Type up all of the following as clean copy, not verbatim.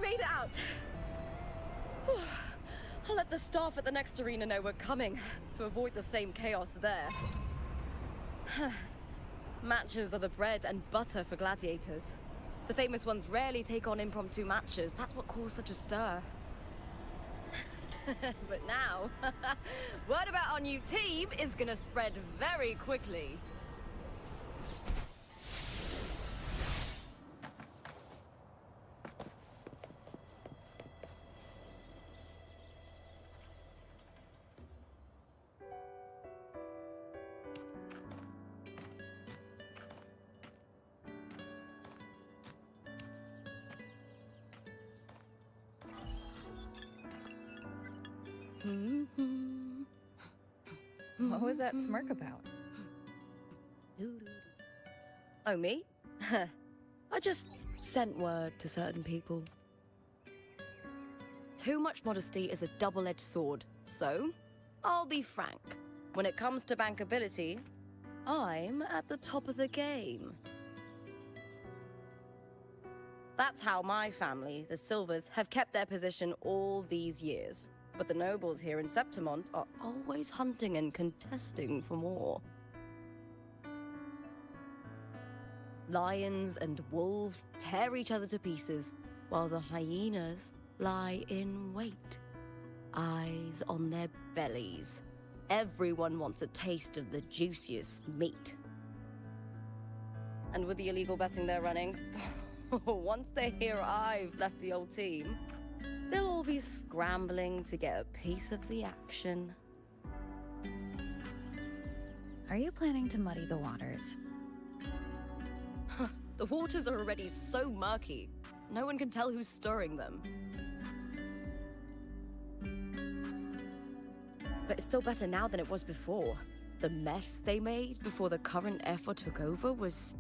made it out! Whew. I'll let the staff at the next arena know we're coming, to avoid the same chaos there. Matches are the bread and butter for gladiators. The famous ones rarely take on impromptu matches. That's what caused such a stir. But now, word about our new team is gonna spread very quickly. What was that smirk about? Oh, me? I just sent word to certain people. Too much modesty is a double-edged sword, so I'll be frank. When it comes to bankability, I'm at the top of the game. That's how my family, the Silvers, have kept their position all these years. But the nobles here in Septimont are always hunting and contesting for more. Lions and wolves tear each other to pieces, while the hyenas lie in wait, eyes on their bellies. Everyone wants a taste of the juiciest meat. And with the illegal betting they're running, once they hear I've left the old team, they'll all be scrambling to get a piece of the action. Are you planning to muddy the waters? The waters are already so murky, no one can tell who's stirring them. But it's still better now than it was before. The mess they made before the current effort took over was...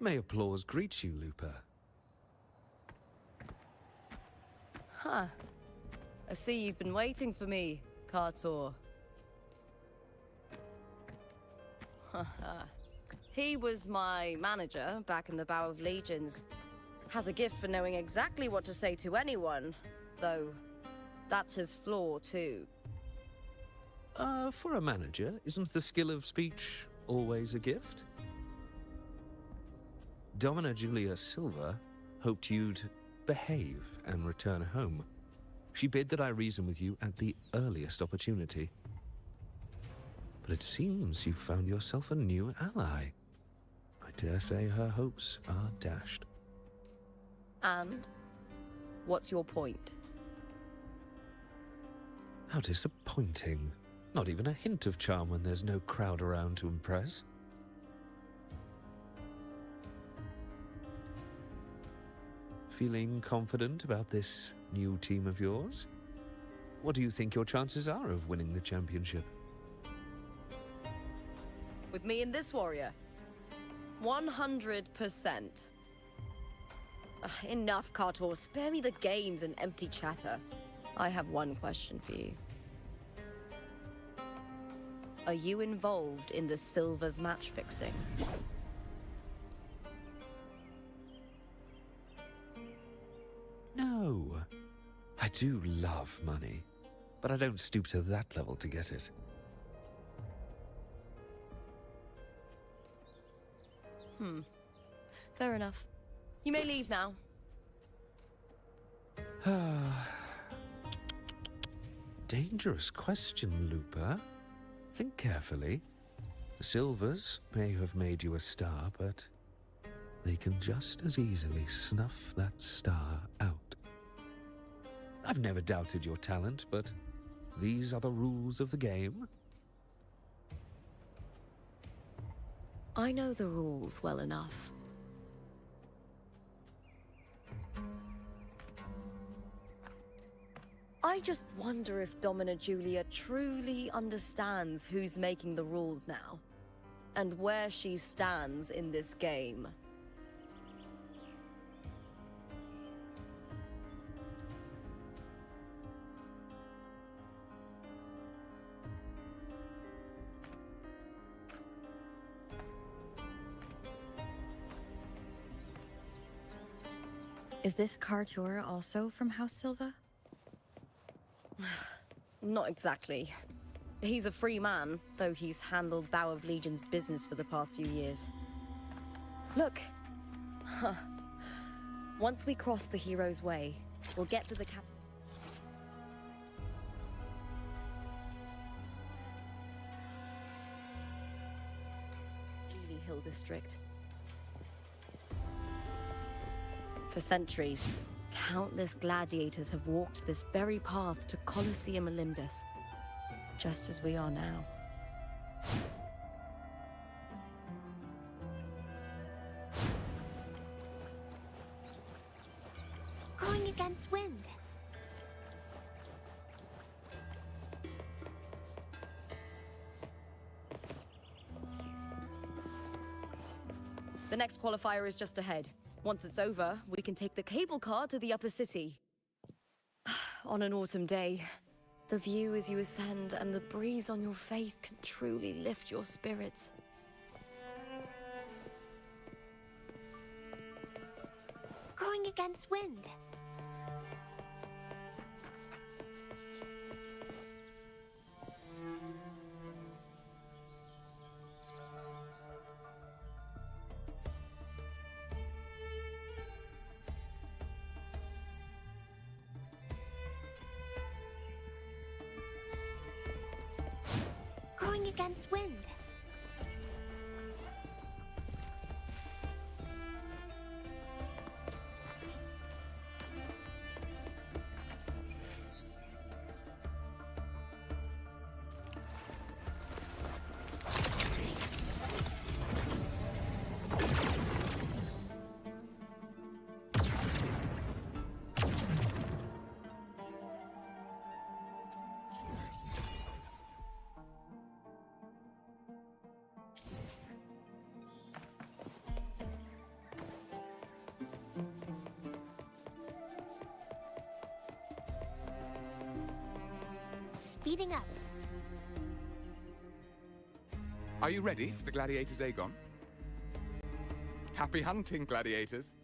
May applause greet you, Lupa. Huh. I see you've been waiting for me, Kartor. He was my manager back in the Bow of Legions. Has a gift for knowing exactly what to say to anyone, though that's his flaw too. For a manager, isn't the skill of speech always a gift? Domina Julia Silva hoped you'd behave and return home. She bid that I reason with you at the earliest opportunity. But it seems you've found yourself a new ally. I dare say her hopes are dashed. And? What's your point? How disappointing. Not even a hint of charm when there's no crowd around to impress. Feeling confident about this new team of yours? What do you think your chances are of winning the championship? With me and this warrior? 100%. Enough, Kartor. Spare me the games and empty chatter. I have one question for you. Are you involved in the Silvers match fixing? No. I do love money, but I don't stoop to that level to get it. Fair enough. You may leave now. Dangerous question, Lupa. Think carefully. The Silvers may have made you a star, but they can just as easily snuff that star out. I've never doubted your talent, but these are the rules of the game. I know the rules well enough. I just wonder if Domina Julia truly understands who's making the rules now, and where she stands in this game. Is this car tour also from House Silva? Not exactly. He's a free man, though he's handled Bow of Legion's business for the past few years. Look! Huh. Once we cross the Hero's Way, we'll get to the capital. Hill District. For centuries, countless gladiators have walked this very path to Colosseum Olympus, just as we are now. Going against wind. The next qualifier is just ahead. Once it's over, we can take the cable car to the upper city. On an autumn day, the view as you ascend and the breeze on your face can truly lift your spirits. Going against wind. Going against wind. Speeding up. Are you ready for the Gladiators Aegon? Happy hunting, gladiators.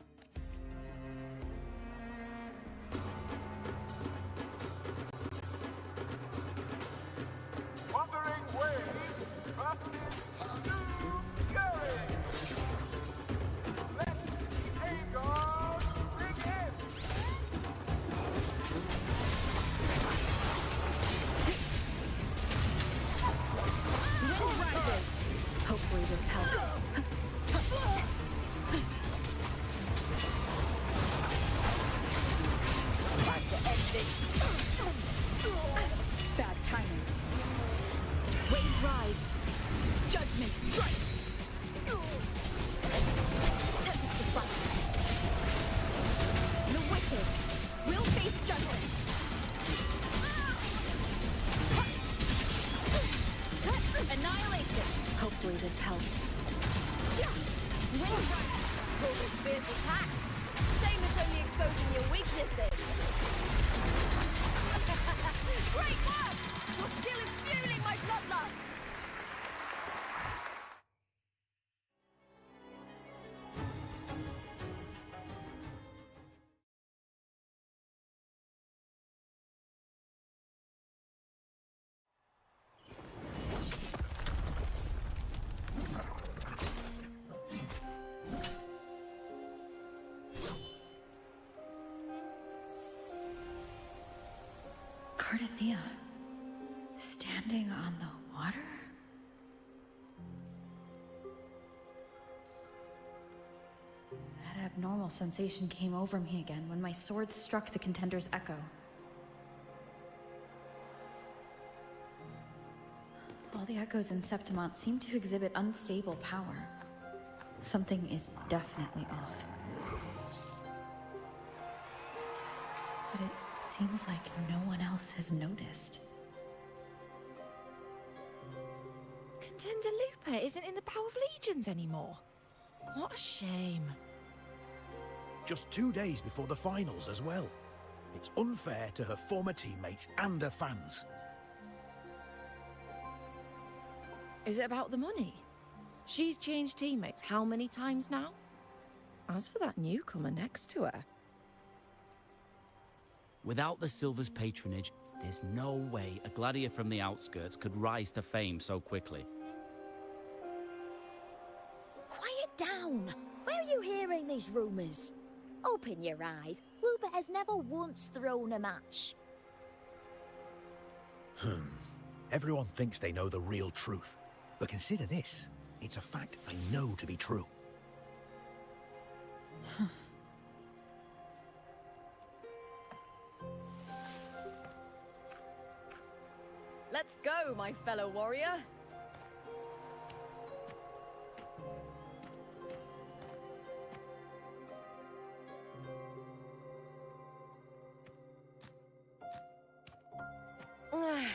Wandering waves, versus new fury. Let the Aegon begin. Wind rises! Hopefully this helps. Time to end this. Bad timing. Waves rise. Judgment strikes. Tempest of fire. The wicked will face judgment. Annihilation. Hopefully this helps. Wind rush. All those fierce attacks. Shame it's only exposing your weaknesses. Great work! Your skill is fueling my bloodlust. Cardathea, standing on the water? That abnormal sensation came over me again when my sword struck the contender's echo. All the echoes in Septimont seem to exhibit unstable power. Something is definitely off. But it seems like no one else has noticed. Contender Lupa isn't in the Bow of Legions anymore. What a shame. Just 2 days before the finals as well. It's unfair to her former teammates and her fans. Is it about the money? She's changed teammates how many times now? As for that newcomer next to her, Without the Silver's patronage, there's no way a gladiator from the outskirts could rise to fame so quickly. Quiet down! Where are you hearing these rumours? Open your eyes. Wilbur has never once thrown a match. Everyone thinks they know the real truth. But consider this. It's a fact I know to be true. Let's go, my fellow warrior.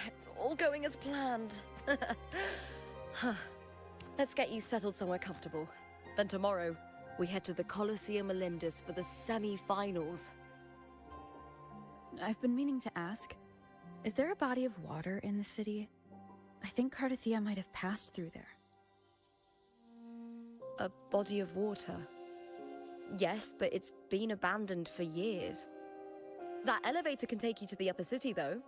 It's all going as planned. Let's get you settled somewhere comfortable. Then tomorrow, we head to the Colosseum Melindus for the semi-finals. I've been meaning to ask, is there a body of water in the city? I think Cardathia might have passed through there. A body of water? Yes, but it's been abandoned for years. That elevator can take you to the upper city, though.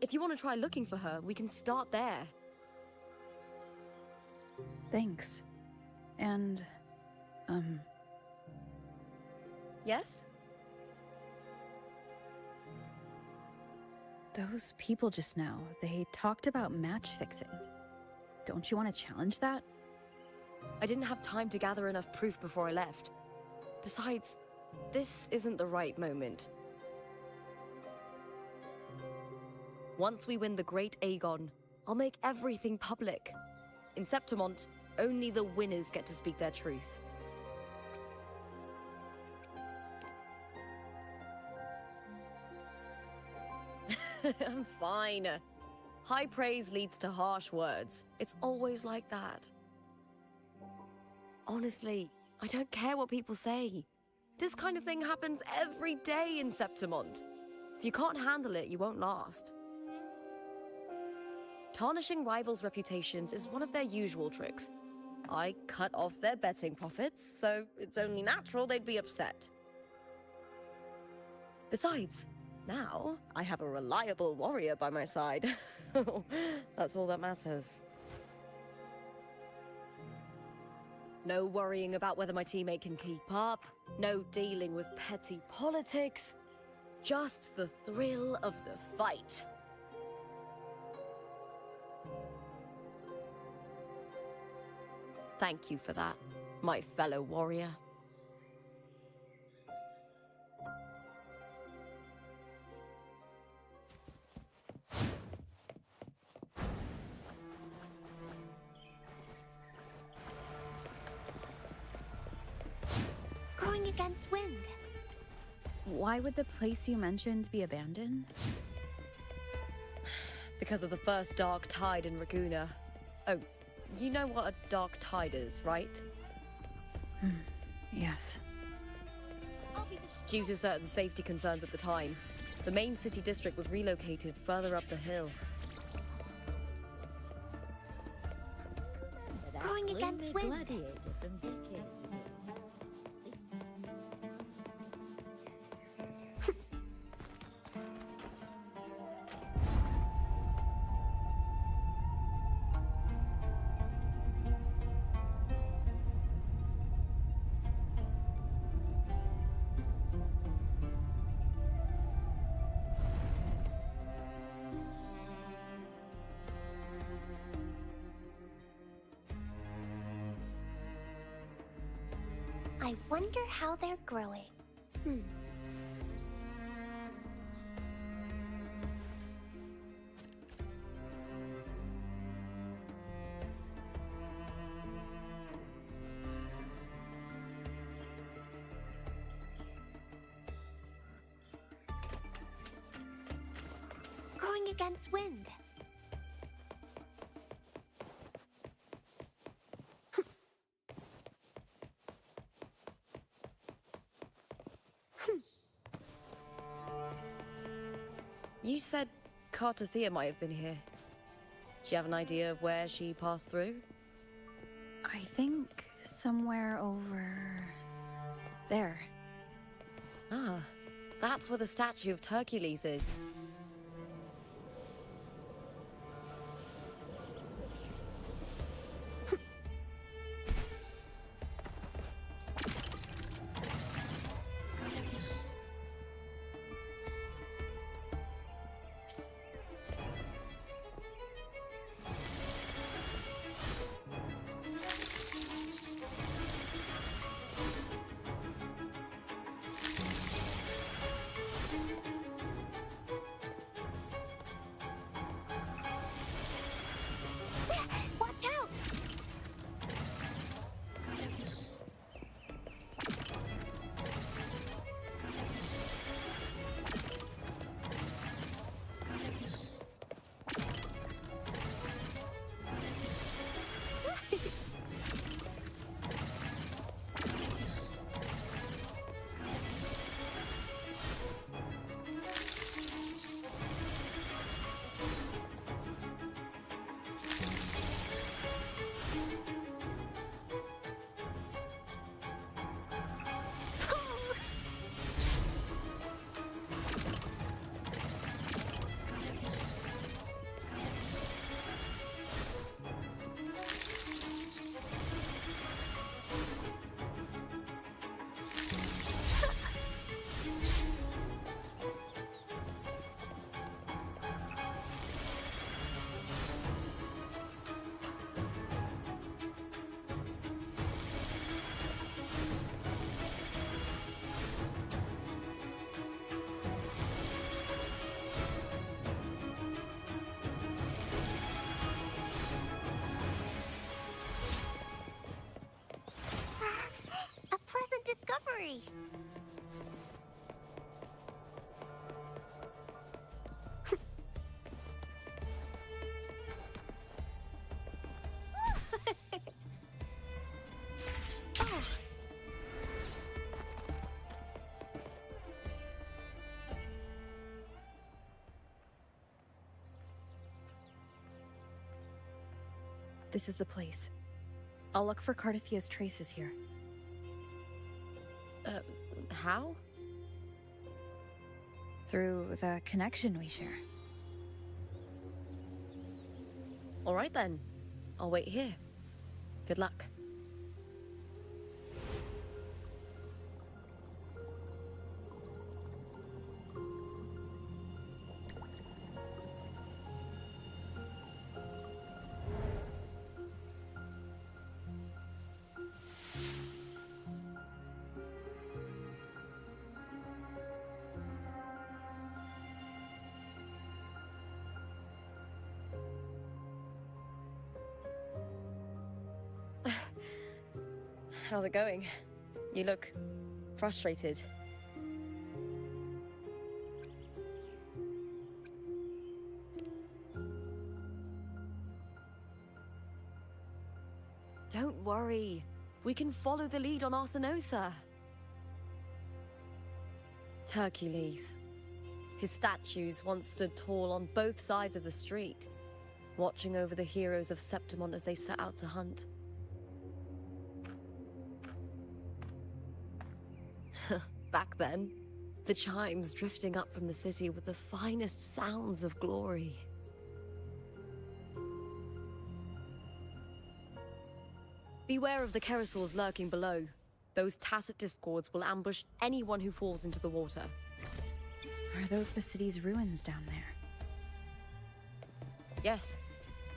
If you want to try looking for her, we can start there. Thanks. And, Yes? those people just now, they talked about match fixing. Don't you want to challenge that? I didn't have time to gather enough proof before I left. Besides, this isn't the right moment. Once we win the Great Aegon, I'll make everything public. In Septimont, only the winners get to speak their truth. I'm fine. High praise leads to harsh words. It's always like that. Honestly, I don't care what people say. This kind of thing happens every day in Septimont. If you can't handle it, you won't last. Tarnishing rivals' reputations is one of their usual tricks. I cut off their betting profits, so it's only natural they'd be upset. Besides, now I have a reliable warrior by my side. That's all that matters. No worrying about whether my teammate can keep up, no dealing with petty politics, just the thrill of the fight. Thank you for that, my fellow warrior. Going against wind. Why would the place you mentioned be abandoned? Because of the first dark tide in Raguna. Oh, you know what a dark tide is, right? Yes. I'll be the Due to certain safety concerns at the time, the main city district was relocated further up the hill. Going against wind. I wonder how they're growing. Going against wind. You said Cardathia might have been here. Do you have an idea of where she passed through? I think somewhere over there. Ah, that's where the statue of Hercules is. Watch out! A pleasant discovery. Oh. This is the place. I'll look for Cardathia's traces here. How? Through the connection we share. All right then. I'll wait here. Good luck. How's it going? You look frustrated. Don't worry. We can follow the lead on Arsinosa. Hercules. His statues once stood tall on both sides of the street, watching over the heroes of Septimon as they set out to hunt. Back then, the chimes drifting up from the city with the finest sounds of glory. Beware of the Kerosaurs lurking below. Those tacit discords will ambush anyone who falls into the water. Are those the city's ruins down there? Yes,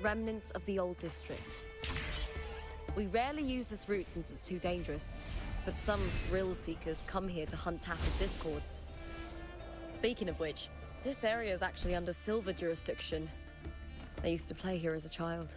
remnants of the old district. We rarely use this route since it's too dangerous, but some thrill seekers come here to hunt tacit discords. Speaking of which, this area is actually under Silver jurisdiction. I used to play here as a child.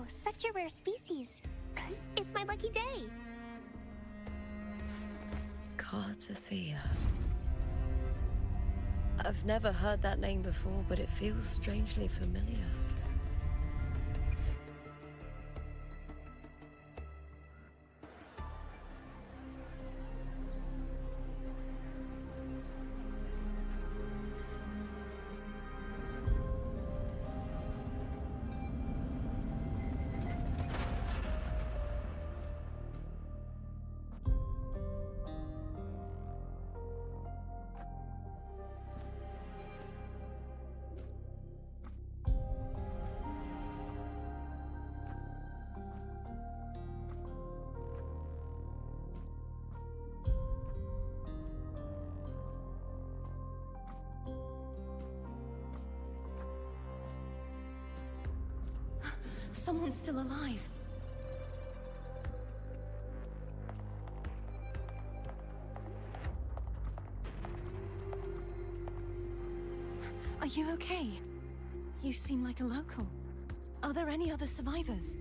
Wow, such a rare species. It's my lucky day. Cartathea. I've never heard that name before, but it feels strangely familiar. Someone's still alive. Are you okay? You seem like a local. Are there any other survivors?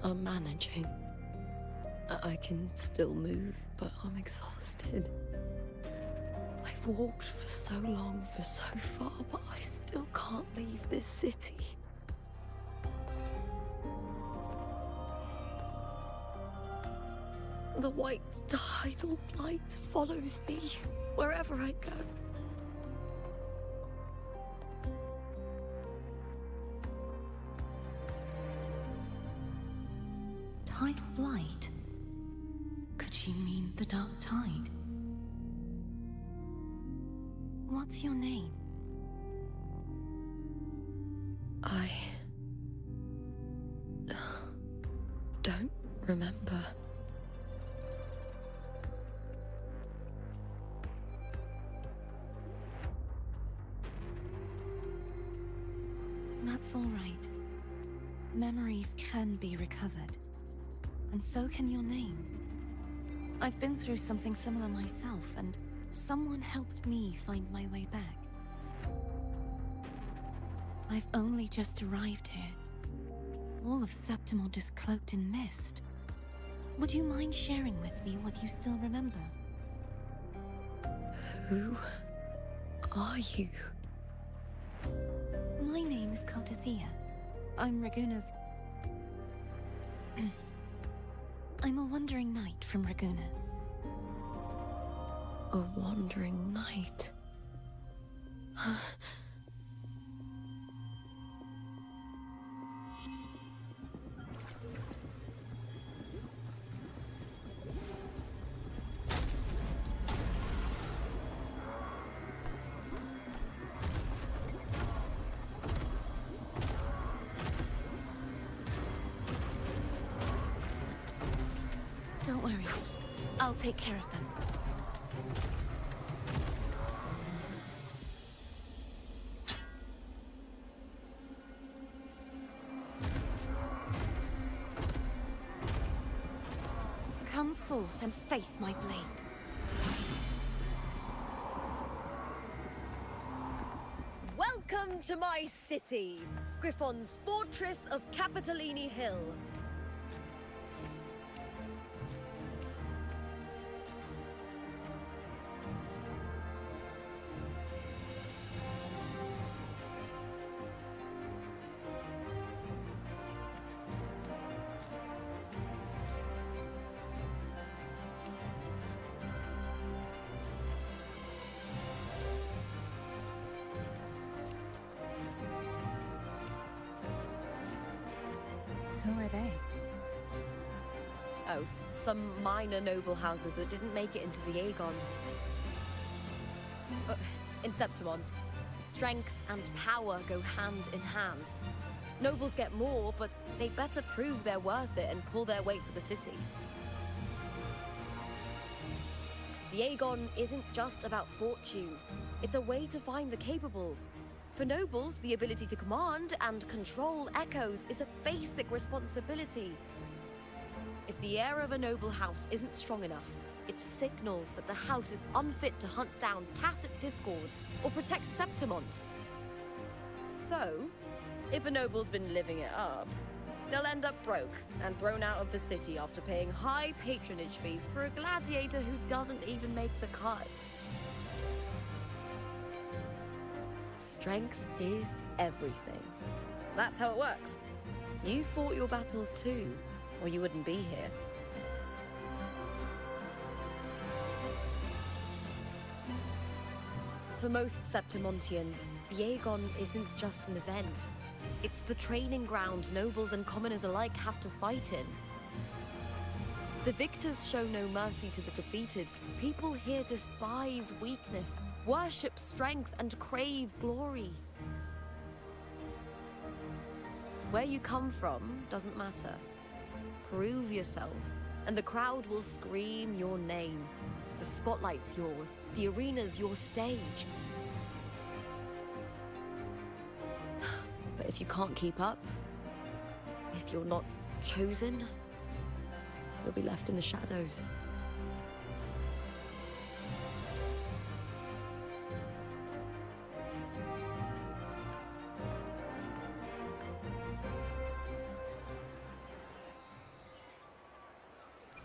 I'm managing. I can still move, but I'm exhausted. I've walked for so long, for so far, but I still can't leave this city. The white tidal blight follows me wherever I go. Tidal blight? Could she mean the dark tide? What's your name? I don't remember. That's all right. Memories can be recovered. And so can your name. I've been through something similar myself, and someone helped me find my way back. I've only just arrived here. All of Septimod is cloaked in mist. Would you mind sharing with me what you still remember? Who are you? My name is Cartathea. I'm Raguna's... I'm a wandering knight from Raguna. A wandering knight. Don't worry. I'll take care of them. Come forth and face my blade. Welcome to my city, Griffon's fortress of Capitolini Hill. Who are they? Oh, some minor noble houses that didn't make it into the Aegon. In Septimont, strength and power go hand in hand. Nobles get more, but they better prove they're worth it and pull their weight for the city. The Aegon isn't just about fortune. It's a way to find the capable. For nobles, the ability to command and control echoes is a basic responsibility. If the heir of a noble house isn't strong enough, it signals that the house is unfit to hunt down tacit discords or protect Septimont. So, if a noble's been living it up, they'll end up broke and thrown out of the city after paying high patronage fees for a gladiator who doesn't even make the cut. Strength is everything. That's how it works. You fought your battles too, or you wouldn't be here. For most Septimontians, the Aegon isn't just an event. It's the training ground nobles and commoners alike have to fight in. The victors show no mercy to the defeated. People here despise weakness, worship strength, and crave glory. Where you come from doesn't matter. Prove yourself, and the crowd will scream your name. The spotlight's yours, the arena's your stage. But if you can't keep up, if you're not chosen, you'll be left in the shadows.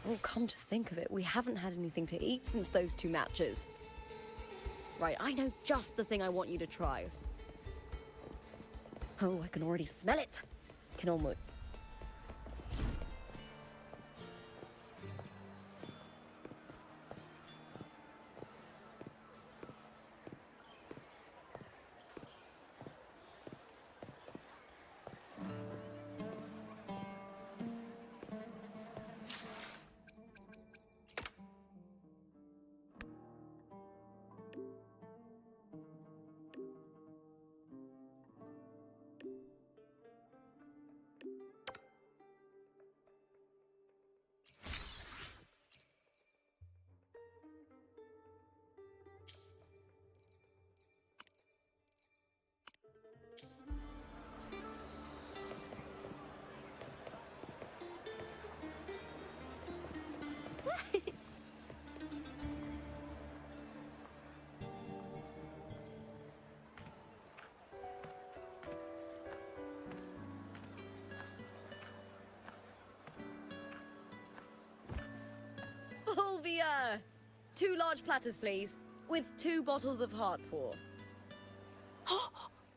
Oh, come to think of it, we haven't had anything to eat since those 2 matches. Right, I know just the thing I want you to try. Oh, I can already smell it. Can almost... Fulvia! 2 large platters, please, with 2 bottles of heart pour. Oh,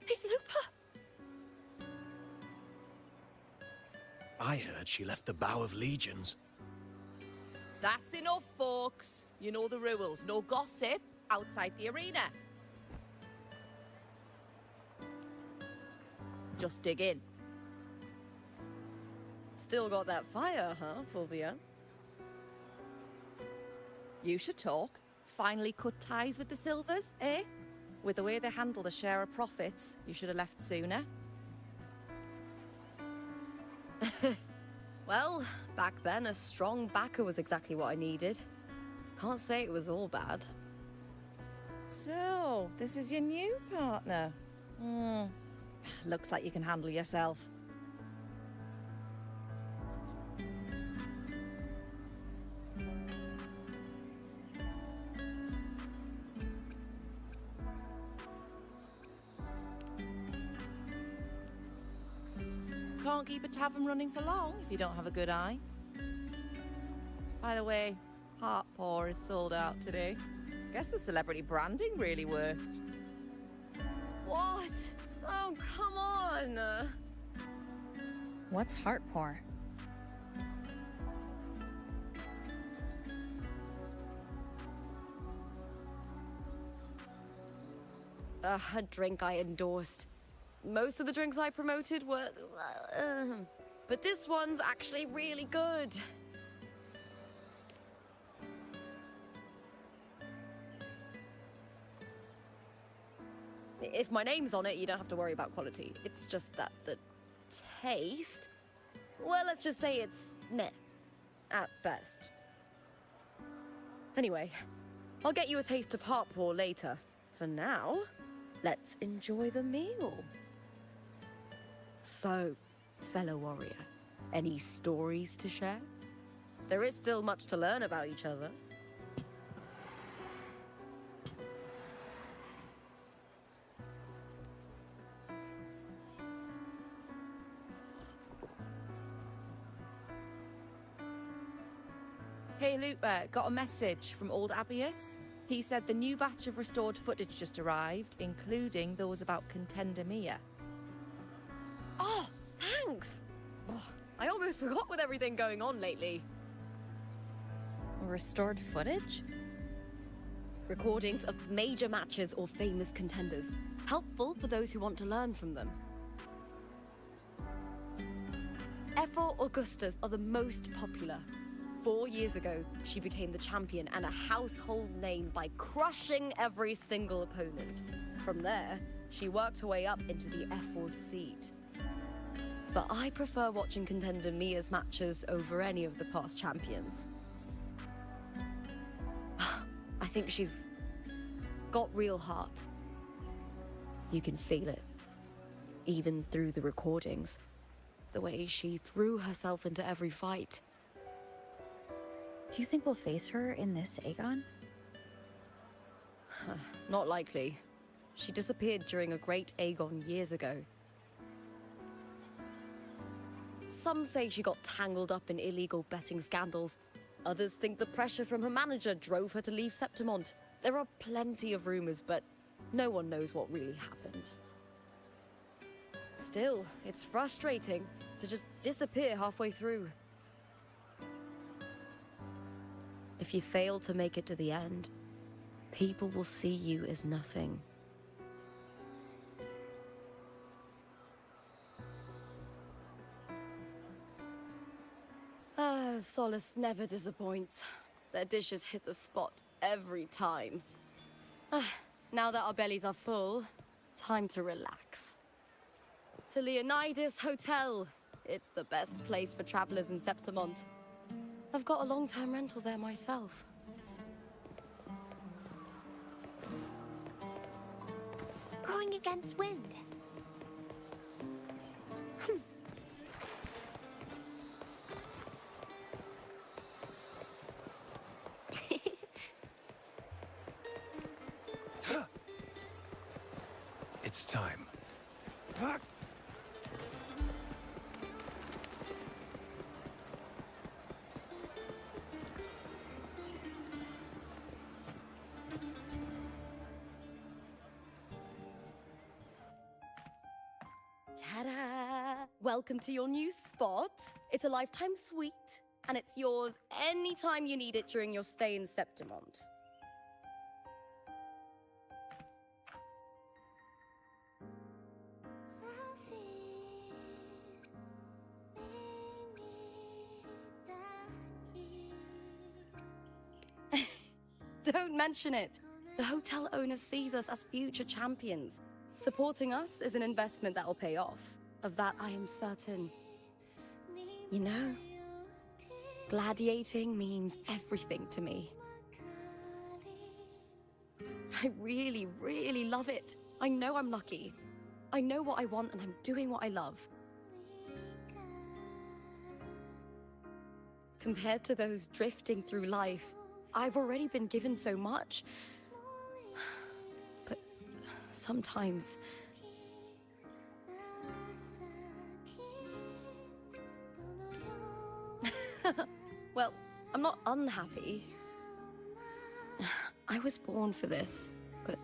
it's Lupa! I heard she left the Bow of Legions. That's enough, folks. You know the rules. No gossip outside the arena. Just dig in. Still got that fire, huh, Fulvia? You should talk. Finally cut ties with the Silvers, eh? With the way they handle the share of profits, you should have left sooner. Well, back then, a strong backer was exactly what I needed. Can't say it was all bad. So, this is your new partner. Looks like you can handle yourself. Can't keep a tavern running for long if you don't have a good eye. By the way, Heart Paw is sold out today. Guess the celebrity branding really worked. What? Oh, come on! What's Heart Paw? A drink I endorsed. Most of the drinks I promoted were... but this one's actually really good. If my name's on it, you don't have to worry about quality. It's just that the taste... Well, let's just say it's meh. At best. Anyway, I'll get you a taste of Heart Paw later. For now, let's enjoy the meal. So, fellow warrior, any stories to share? There is still much to learn about each other. Hey, Lupa, got a message from old Abius. He said the new batch of restored footage just arrived, including those about Contender Mia. Oh, thanks! Oh, I almost forgot with everything going on lately. Restored footage? Recordings of major matches or famous contenders. Helpful for those who want to learn from them. Ephor Augustas are the most popular. 4 years ago, she became the champion and a household name by crushing every single opponent. From there, she worked her way up into the Ephor's seat. But I prefer watching Contender Mia's matches over any of the past champions. I think she's got real heart. You can feel it, even through the recordings. The way she threw herself into every fight. Do you think we'll face her in this Aegon? Not likely. She disappeared during a great Aegon years ago. Some say she got tangled up in illegal betting scandals. Others think the pressure from her manager drove her to leave Septimont. There are plenty of rumors, but no one knows what really happened. Still, it's frustrating to just disappear halfway through. If you fail to make it to the end, people will see you as nothing. Solace never disappoints. Their dishes hit the spot every time. Now that our bellies are full, time to relax. To Leonidas Hotel. It's the best place for travelers in Septimont. I've got a long-term rental there myself. Going against wind. It's time. Ta-da! Welcome to your new spot. It's a lifetime suite, and it's yours anytime you need it during your stay in Septimont. Don't mention it. The hotel owner sees us as future champions. Supporting us is an investment that will pay off. Of that, I am certain. You know, gladiating means everything to me. I really, really love it. I know I'm lucky. I know what I want and I'm doing what I love. Compared to those drifting through life, I've already been given so much. But sometimes Well, I'm not unhappy. I was born for this, but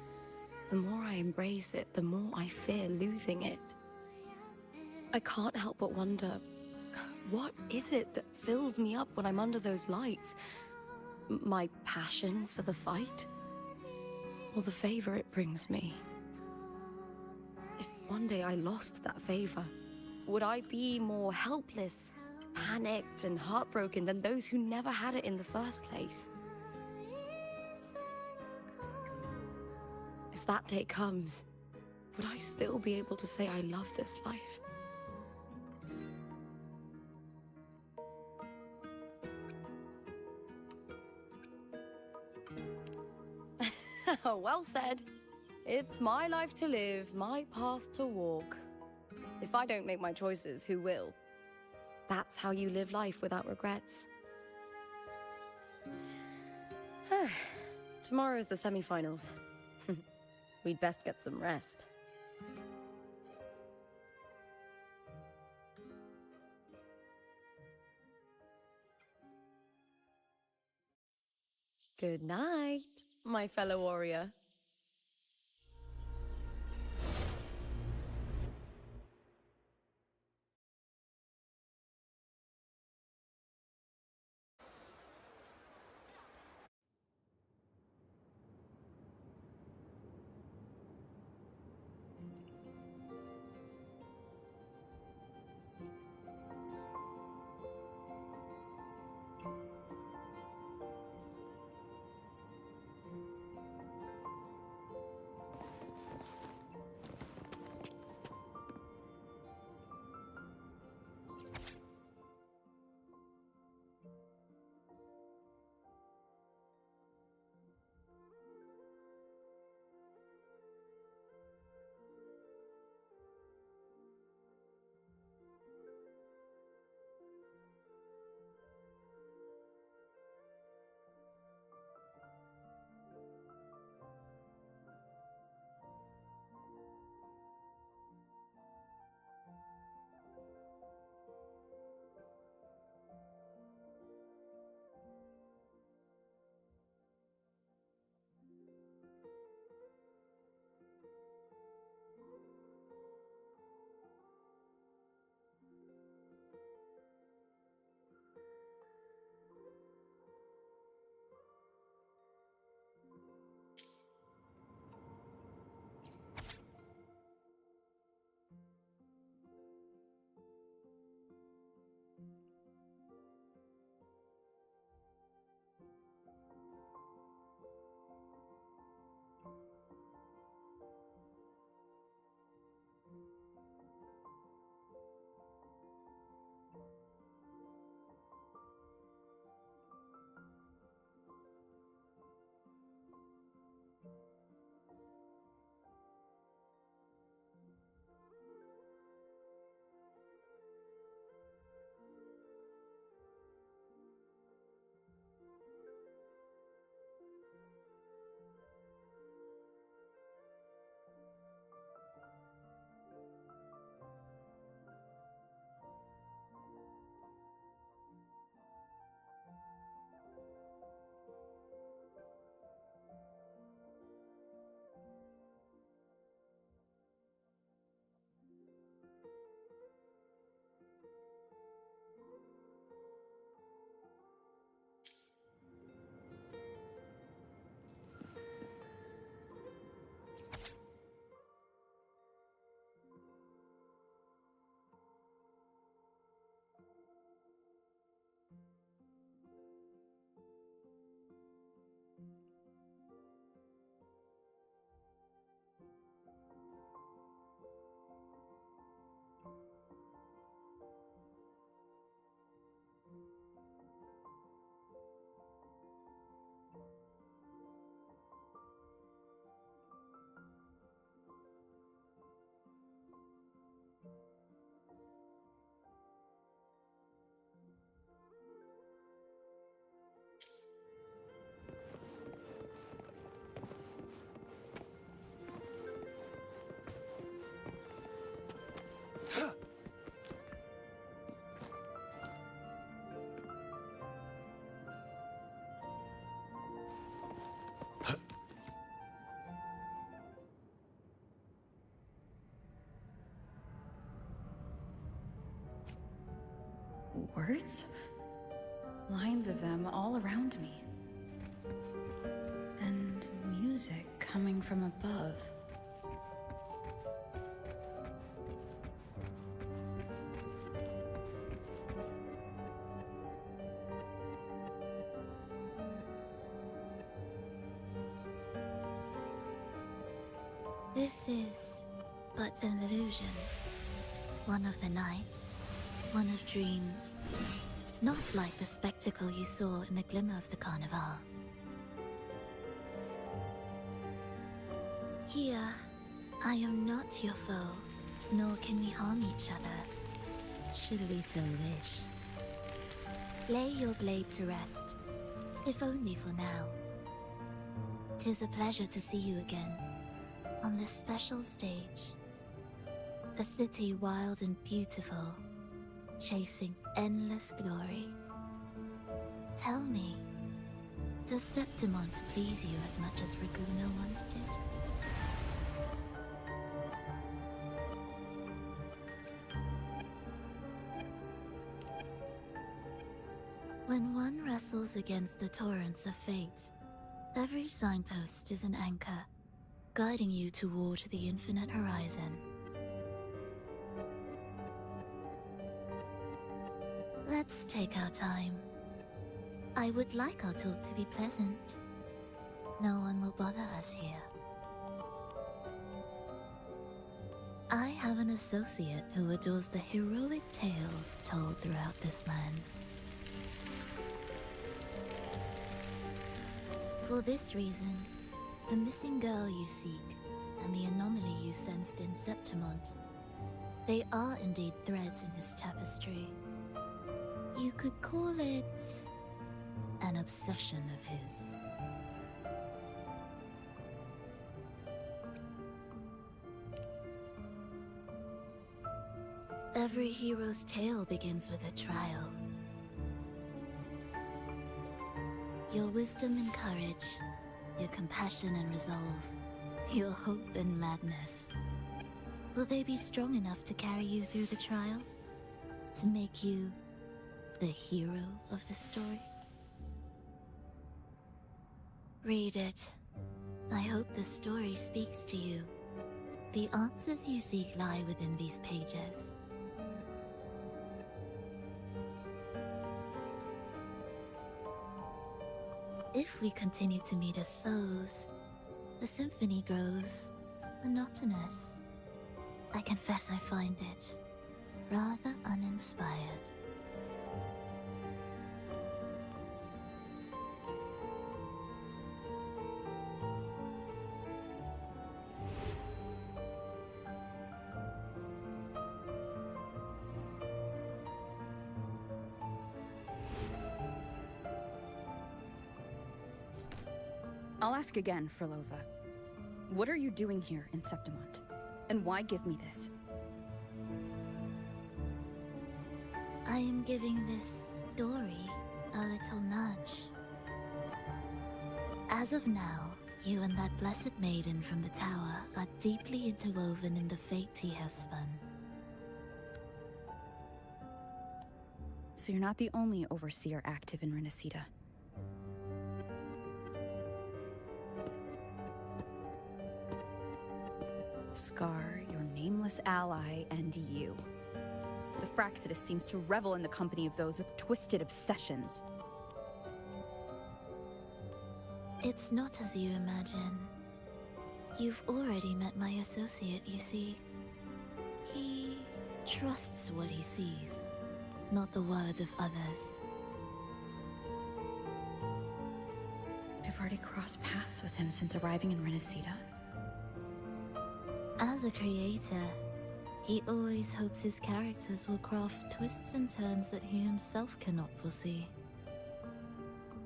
the more I embrace it, the more I fear losing it. I can't help but wonder, what is it that fills me up when I'm under those lights? My passion for the fight? Or the favor it brings me? If one day I lost that favor, would I be more helpless, panicked, and heartbroken than those who never had it in the first place? If that day comes, would I still be able to say I love this life? Well said. It's my life to live, my path to walk. If I don't make my choices, who will? That's how you live life without regrets. Tomorrow's the semi-finals. We'd best get some rest. Good night, my fellow warrior. Words? Lines of them all around me. And music coming from above. This is but an illusion. One of the nights, one of dreams. Not like the spectacle you saw in the glimmer of the Carnival. Here, I am not your foe, nor can we harm each other. Should we so wish. Lay your blade to rest, if only for now. 'Tis a pleasure to see you again, on this special stage. A city wild and beautiful, chasing endless glory. Tell me, does Septimont please you as much as Raguna once did? When one wrestles against the torrents of fate, every signpost is an anchor, guiding you toward the infinite horizon. Let's take our time. I would like our talk to be pleasant. No one will bother us here. I have an associate who adores the heroic tales told throughout this land. For this reason, the missing girl you seek and the anomaly you sensed in Septimont, they are indeed threads in this tapestry. You could call it an obsession of his. Every hero's tale begins with a trial. Your wisdom and courage, your compassion and resolve, your hope and madness. Will they be strong enough to carry you through the trial? To make you the hero of the story? Read it. I hope the story speaks to you. The answers you seek lie within these pages. If we continue to meet as foes, the symphony grows monotonous. I confess I find it rather uninspired. I'll ask again, Frolova. What are you doing here in Septimont? And why give me this? I am giving this story a little nudge. As of now, you and that blessed maiden from the tower are deeply interwoven in the fate he has spun. So you're not the only overseer active in Renacida. Scar, your nameless ally, and you. The Fraxidus seems to revel in the company of those with twisted obsessions. It's not as you imagine. You've already met my associate, you see. He trusts what he sees, not the words of others. I've already crossed paths with him since arriving in Renacida. As a creator, he always hopes his characters will craft twists and turns that he himself cannot foresee.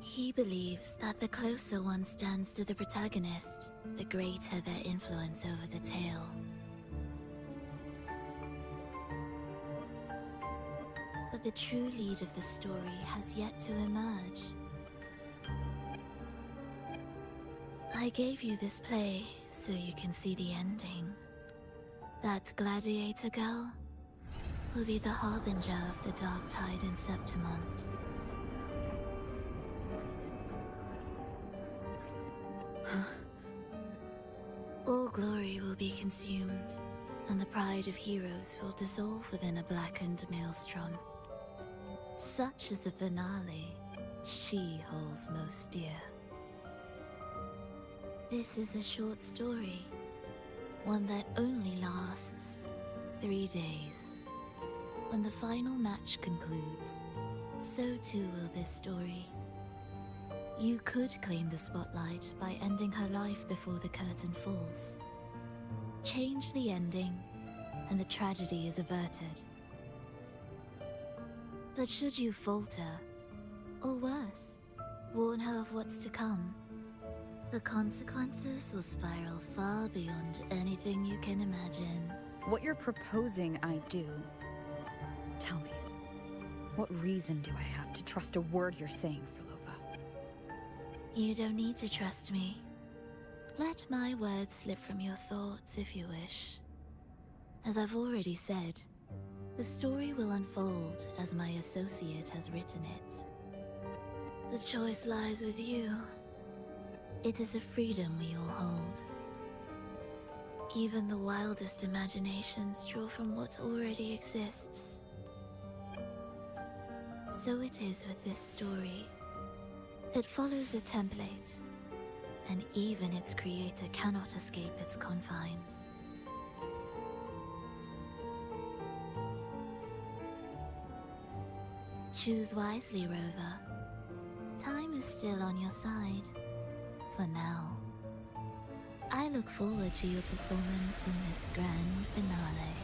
He believes that the closer one stands to the protagonist, the greater their influence over the tale. But the true lead of the story has yet to emerge. I gave you this play so you can see the ending. That gladiator girl, will be the harbinger of the dark tide in Septimont. All glory will be consumed, and the pride of heroes will dissolve within a blackened maelstrom. Such is the finale she holds most dear. This is a short story, one that only lasts 3 days. When the final match concludes, so too will this story. You could claim the spotlight by ending her life before the curtain falls. Change the ending, and the tragedy is averted. But should you falter, or worse, warn her of what's to come, the consequences will spiral far beyond anything you can imagine. What you're proposing I do. Tell me, what reason do I have to trust a word you're saying, Filova? You don't need to trust me. Let my words slip from your thoughts if you wish. As I've already said, the story will unfold as my associate has written it. The choice lies with you. It is a freedom we all hold. Even the wildest imaginations draw from what already exists. So it is with this story. It follows a template, and even its creator cannot escape its confines. Choose wisely, Rover. Time is still on your side. For now. I look forward to your performance in this grand finale.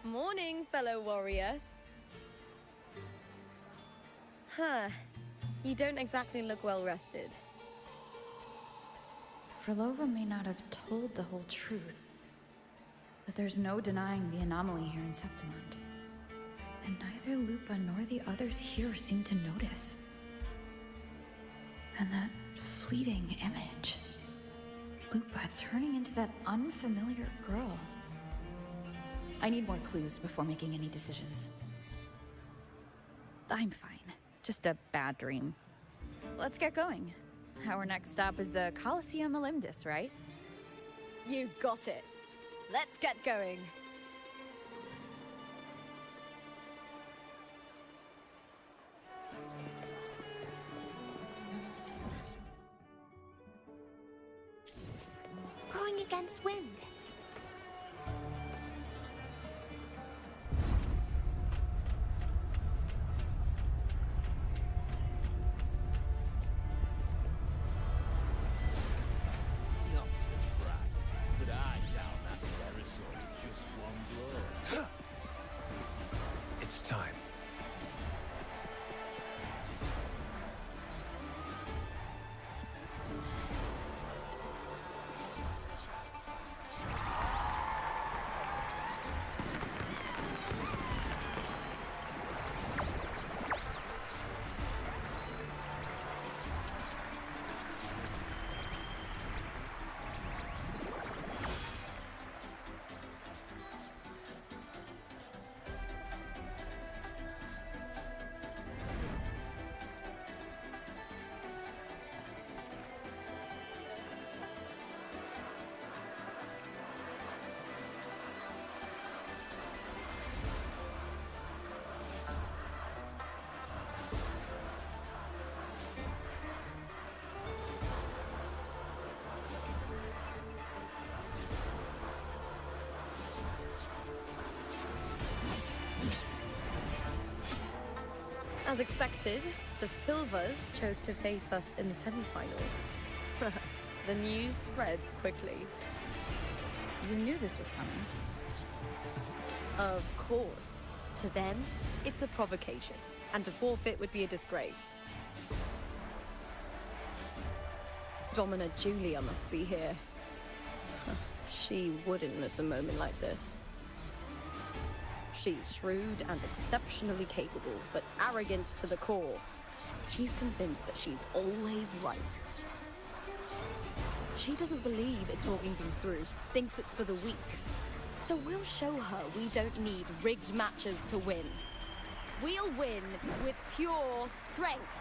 Morning, fellow warrior. Huh. You don't exactly look well rested. Frolova may not have told the whole truth, but there's no denying the anomaly here in Septimont. And neither Lupa nor the others here seem to notice. And that fleeting image. Lupa turning into that unfamiliar girl. I need more clues before making any decisions. I'm fine. Just a bad dream. Let's get going. Our next stop is the Colosseum Olympus, right? You got it. Let's get going. Going against wind. As expected, the Silvers chose to face us in the semi-finals. The news spreads quickly. You knew this was coming. Of course. To them, it's a provocation, and to forfeit would be a disgrace. Domina Julia must be here. She wouldn't miss a moment like this. She's shrewd and exceptionally capable, but arrogant to the core. She's convinced that she's always right. She doesn't believe in talking things through, thinks it's for the weak. So we'll show her we don't need rigged matches to win. We'll win with pure strength.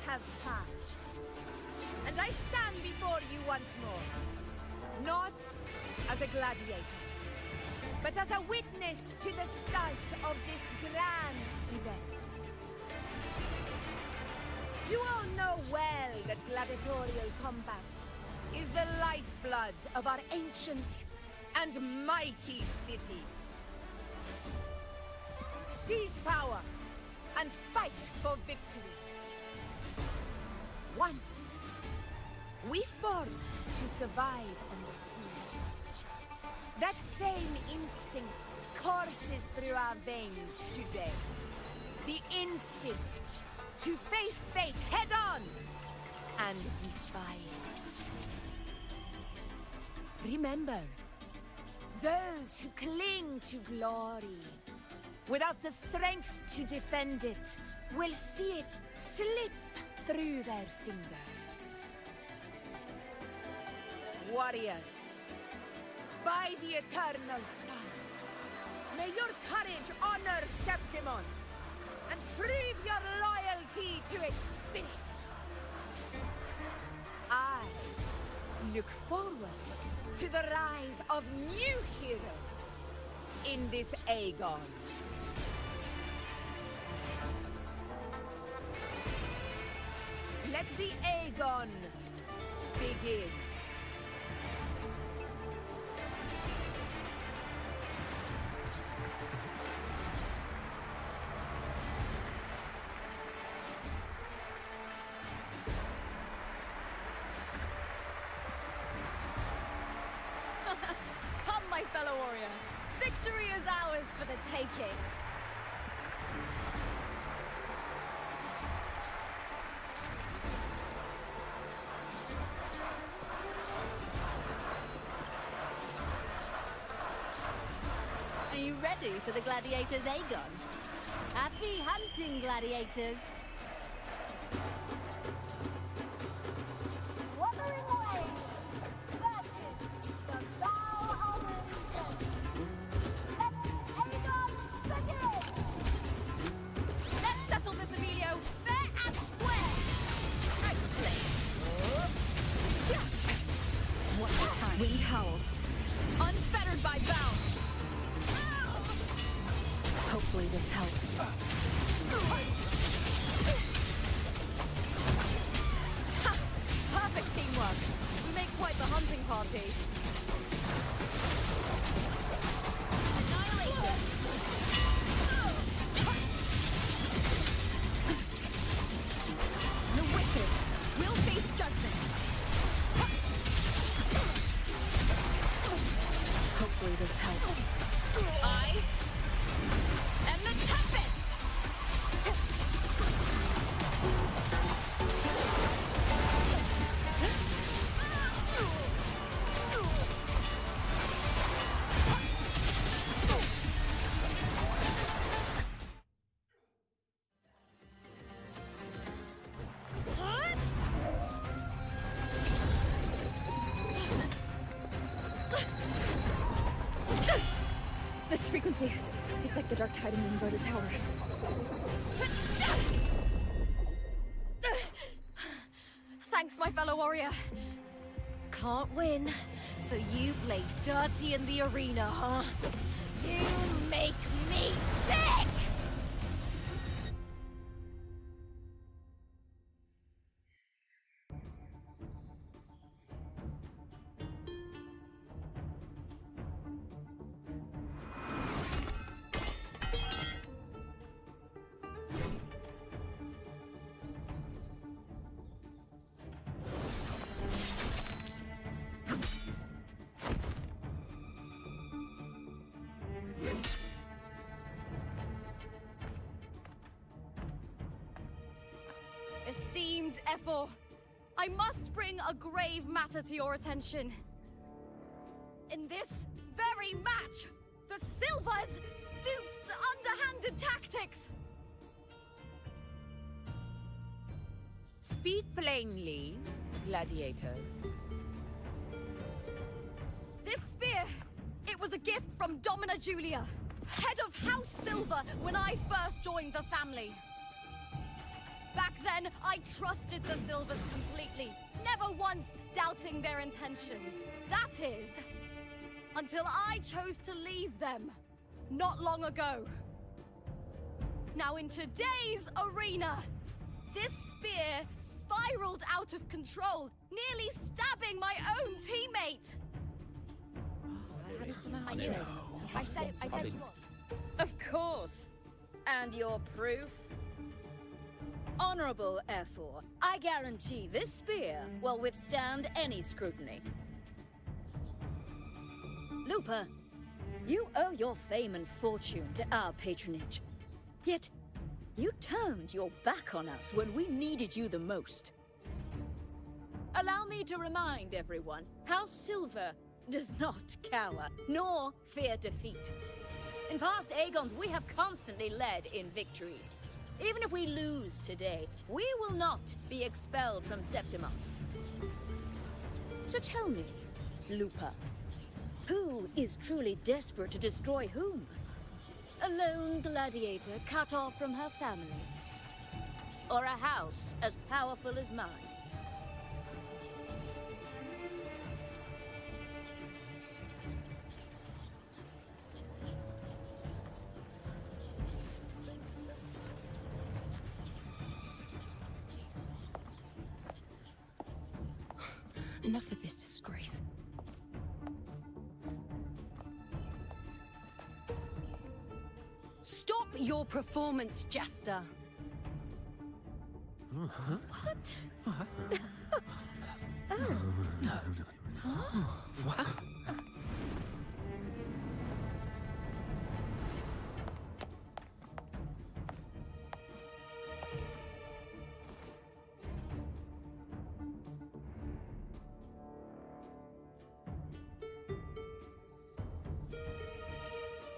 Have passed, and I stand before you once more, not as a gladiator, but as a witness to the start of this grand event. You all know well that gladiatorial combat is the lifeblood of our ancient and mighty city. Seize power and fight for victory. Once, we fought to survive on the seas. That same instinct courses through our veins today. The instinct to face fate head-on and defy it. Remember, those who cling to glory without the strength to defend it will see it slip through their fingers. Warriors, by the eternal sun, may your courage honor Septimont and prove your loyalty to its spirit. I look forward to the rise of new heroes in this Aegon. Let the Aegon begin. Come, my fellow warrior. Victory is ours for the taking. Are you ready for the gladiators, Aegon? Happy hunting, gladiators! Wuthering waves, versus the bow of Let Aegon begin! Let's settle this, Emilio, fair and square! Right play. What a time. Wind howls, unfettered by bounds. Hopefully this helps. Ha! Perfect teamwork. We make quite the hunting party. Annihilation. The wicked will face judgment. Hopefully this helps. I am the Tempest! This frequency, it's like the dark tide in the inverted tower. Thanks, my fellow warrior. Can't win, so you play dirty in the arena, huh? You make me sick! Esteemed Ephor, I must bring a grave matter to your attention. In this very match, the Silvers stooped to underhanded tactics. Speak plainly, gladiator. This spear, it was a gift from Domina Julia, head of House Silver when I first joined the family. Back then, I trusted the Silvers completely, never once doubting their intentions. That is, until I chose to leave them, not long ago. Now in today's arena, this spear spiraled out of control, nearly stabbing my own teammate. I said you was. Of course. And your proof? Honorable Ephor, I guarantee this spear will withstand any scrutiny. Lupa, you owe your fame and fortune to our patronage. Yet, you turned your back on us when we needed you the most. Allow me to remind everyone, House Silver does not cower, nor fear defeat. In past Aegons, we have constantly led in victories. Even if we lose today, we will not be expelled from Septimont. So tell me, Lupa, who is truly desperate to destroy whom? A lone gladiator cut off from her family? Or a house as powerful as mine? Enough of this disgrace. Stop your performance, Jester. What? What?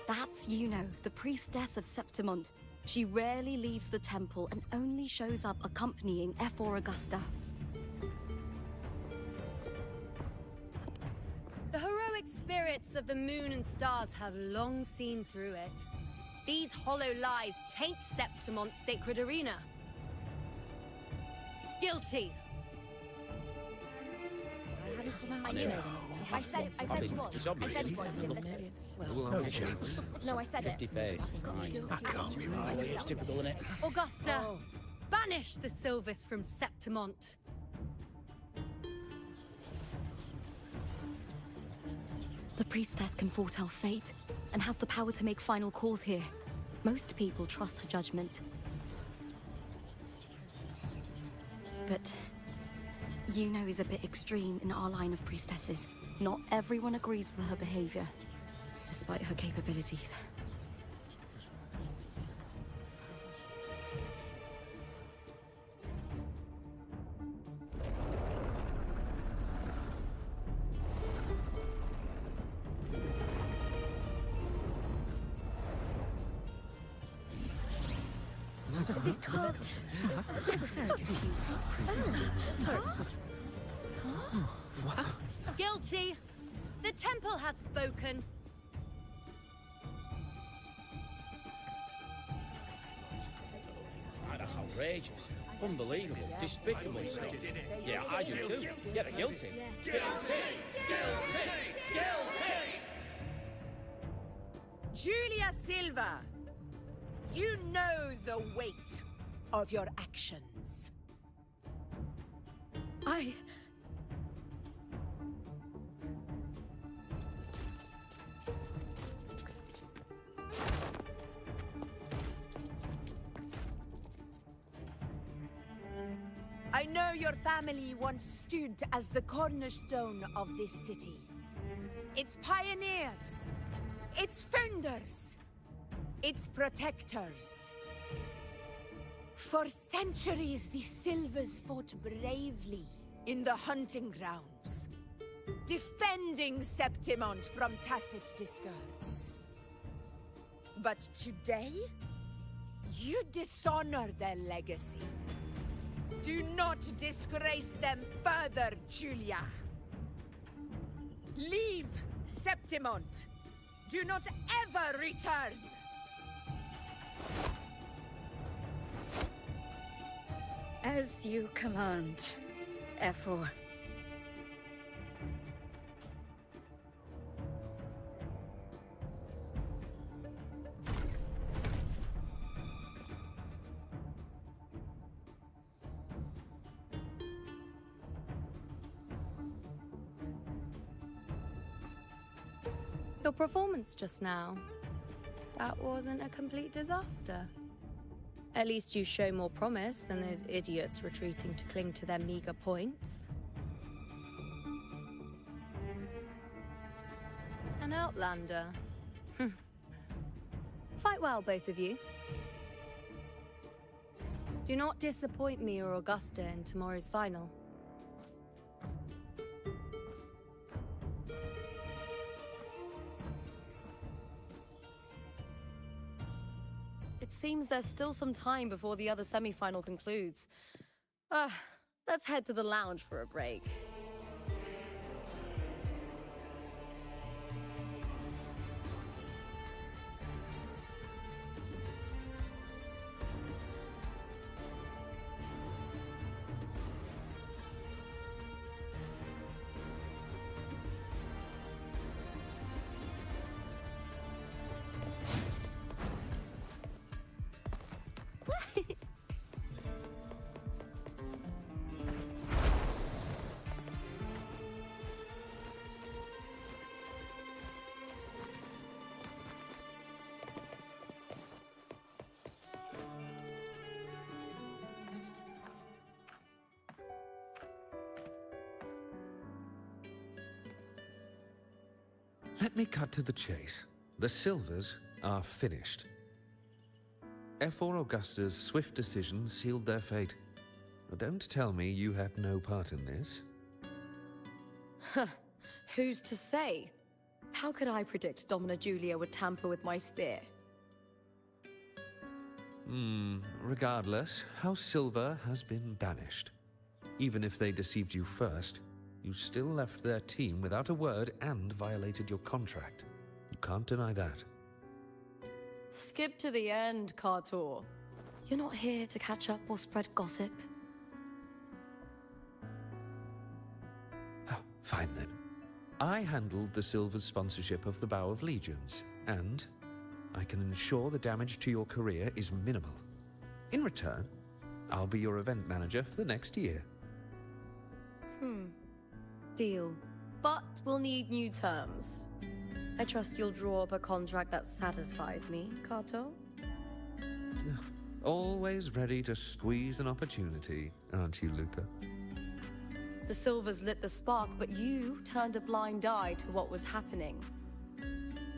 That's Yuno, the priestess of Septimont. She rarely leaves the temple and only shows up accompanying Ephor Augusta. The heroic spirits of the moon and stars have long seen through it. These hollow lies taint Septimont's sacred arena. Guilty. I knew it. I said you was. It's I obvious. said you was. You didn't listen. No chance. No, I said it. 50 face. That can't be right. It's typical, isn't it? Augusta, banish the Silvers from Septimont. The priestess can foretell fate and has the power to make final calls here. Most people trust her judgment. But Yuno is a bit extreme in our line of priestesses. Not everyone agrees with her behavior, despite her capabilities. This talked. This is very confusing. Sorry. What? Guilty. The temple has spoken. That's outrageous. Unbelievable. Despicable stuff. Yeah, I do too. Yeah, they're guilty. Guilty! Guilty! Guilty! Julia Silva, you know the weight of your actions. I know your family once stood as the cornerstone of this city. Its pioneers, its founders, its protectors. For centuries, the Silvers fought bravely in the hunting grounds, defending Septimont from tacit discards. But today, you dishonor their legacy. Do not disgrace them further, Julia. Leave Septimont. Do not ever return. As you command, F4. Your performance just now, that wasn't a complete disaster. At least you show more promise than those idiots retreating to cling to their meager points. An outlander. Fight well, both of you. Do not disappoint me or Augusta in tomorrow's final. It seems there's still some time before the other semi-final concludes. Let's head to the lounge for a break. Let me cut to the chase. The Silvers are finished. F4 Augusta's swift decision sealed their fate. Don't tell me you had no part in this. Who's to say? How could I predict Domina Julia would tamper with my spear? Regardless, House Silver has been banished. Even if they deceived you first, you still left their team without a word and violated your contract. You can't deny that. Skip to the end, Kartor. You're not here to catch up or spread gossip. Fine then. I handled the Silver's sponsorship of the Bow of Legions, and I can ensure the damage to your career is minimal. In return, I'll be your event manager for the next year. Deal. But we'll need new terms. I trust you'll draw up a contract that satisfies me, Kato? Always ready to squeeze an opportunity, aren't you, Lupa? The Silvers lit the spark, but you turned a blind eye to what was happening.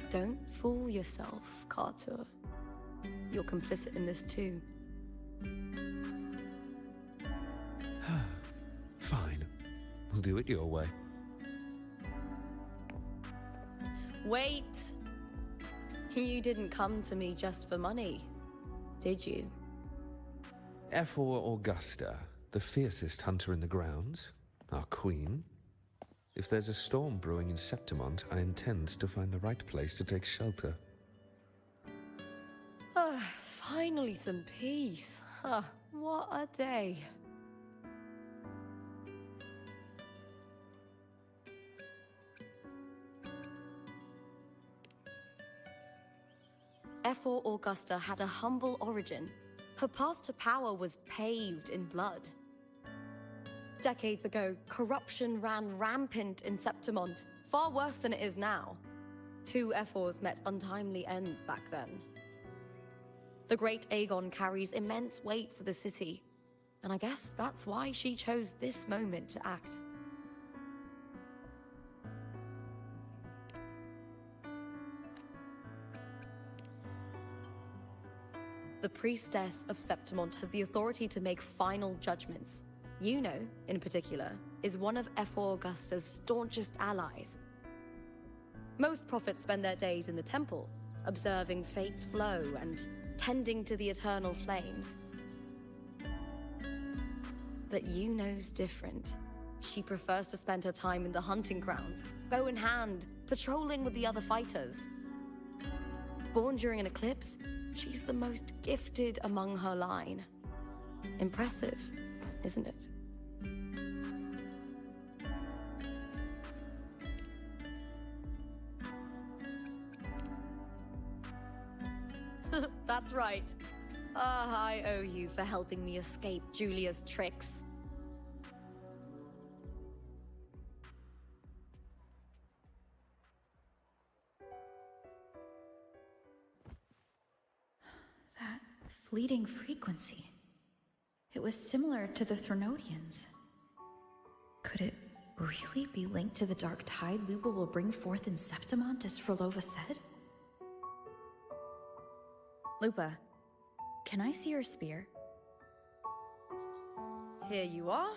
Don't fool yourself, Kato. You're complicit in this too. Fine. We'll do it your way. Wait! You didn't come to me just for money, did you? F4 Augusta, the fiercest hunter in the grounds, our queen. If there's a storm brewing in Septimont, I intend to find the right place to take shelter. Finally some peace. Huh, what a day. Ephor Augusta had a humble origin. Her path to power was paved in blood. Decades ago, corruption ran rampant in Septimont, far worse than it is now. 2 Ephors met untimely ends back then. The great Aegon carries immense weight for the city, and I guess that's why she chose this moment to act. The priestess of Septimont has the authority to make final judgments. Yuno, in particular, is one of Ephor Augusta's staunchest allies. Most prophets spend their days in the temple, observing fate's flow and tending to the eternal flames. But Yuno's different. She prefers to spend her time in the hunting grounds, bow in hand, patrolling with the other fighters. Born during an eclipse, she's the most gifted among her line. Impressive, isn't it? That's right. I owe you for helping me escape Julia's tricks. That fleeting frequency. It was similar to the Threnodians. Could it really be linked to the dark tide Lupa will bring forth in Septimont, as Frolova said? Lupa, can I see your spear? Here you are.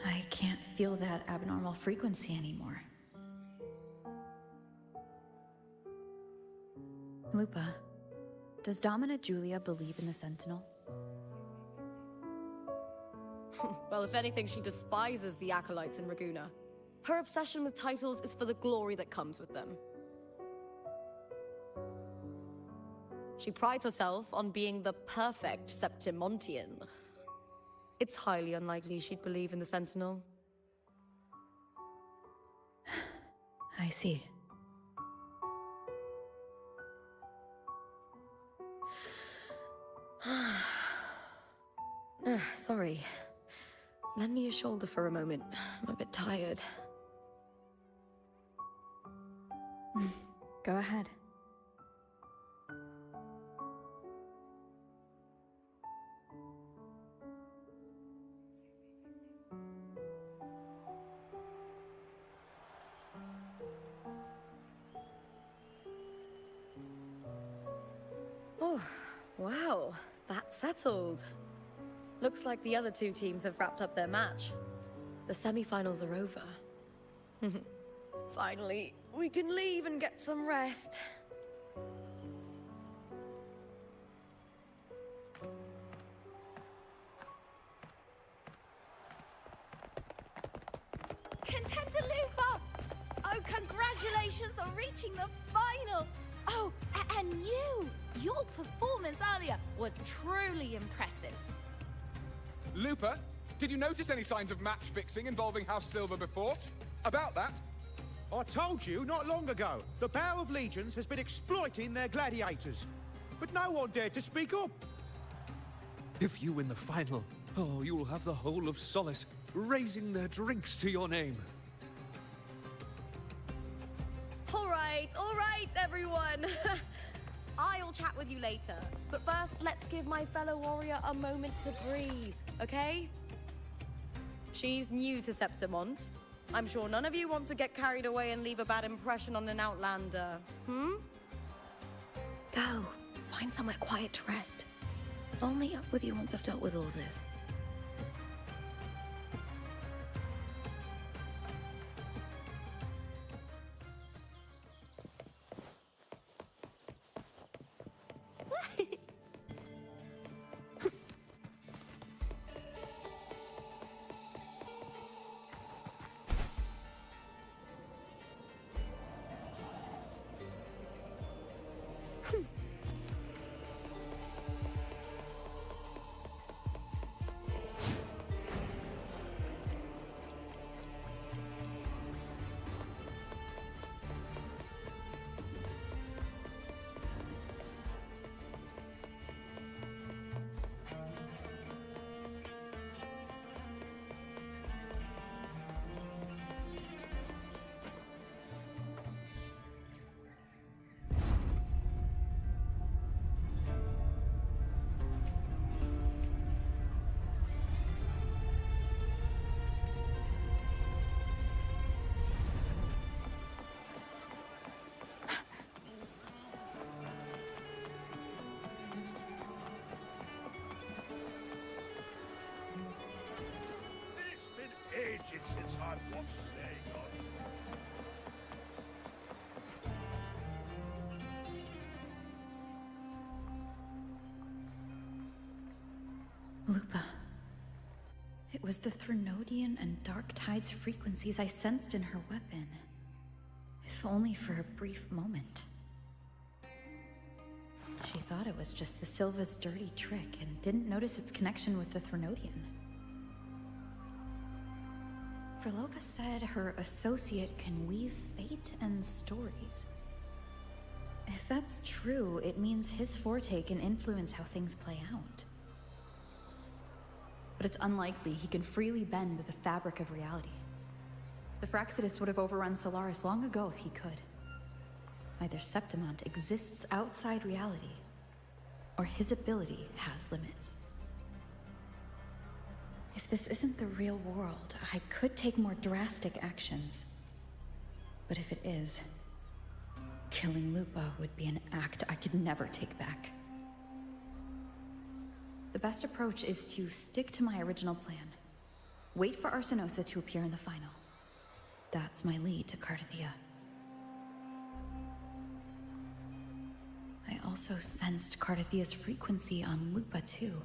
I can't feel that abnormal frequency anymore. Lupa, does Domina Julia believe in the Sentinel? Well, if anything, she despises the acolytes in Raguna. Her obsession with titles is for the glory that comes with them. She prides herself on being the perfect Septimontian. It's highly unlikely she'd believe in the Sentinel. I see. Sorry. Lend me your shoulder for a moment. I'm a bit tired. Go ahead. Oh, wow. That's settled. Looks like the other 2 teams have wrapped up their match. The semi-finals are over. Finally, we can leave and get some rest. Contender Lupa! Oh, congratulations on reaching the final! Oh, and you! Your performance earlier was truly impressive. Lupa, did you notice any signs of match fixing involving House Silver before? About that? I told you not long ago, the Power of Legions has been exploiting their gladiators. But no one dared to speak up. If you win the final, oh, you'll have the whole of Solace raising their drinks to your name. All right, everyone. I'll chat with you later. But first, let's give my fellow warrior a moment to breathe, okay? She's new to Septimont. I'm sure none of you want to get carried away and leave a bad impression on an outlander, Go. Find somewhere quiet to rest. I'll meet up with you once I've dealt with all this. It's been ages since I've watched Dagon. Lupa. It was the Threnodian and Dark Tide's frequencies I sensed in her weapon. If only for a brief moment. She thought it was just the Silva's dirty trick and didn't notice its connection with the Threnodian. Verlova said her associate can weave fate and stories. If that's true, it means his forte can influence how things play out. But it's unlikely he can freely bend the fabric of reality. The Fraxidus would have overrun Solaris long ago if he could. Either Septimont exists outside reality, or his ability has limits. If this isn't the real world, I could take more drastic actions. But if it is, killing Lupa would be an act I could never take back. The best approach is to stick to my original plan. Wait for Arsenosa to appear in the final. That's my lead to Cardathia. I also sensed Cardathia's frequency on Lupa too.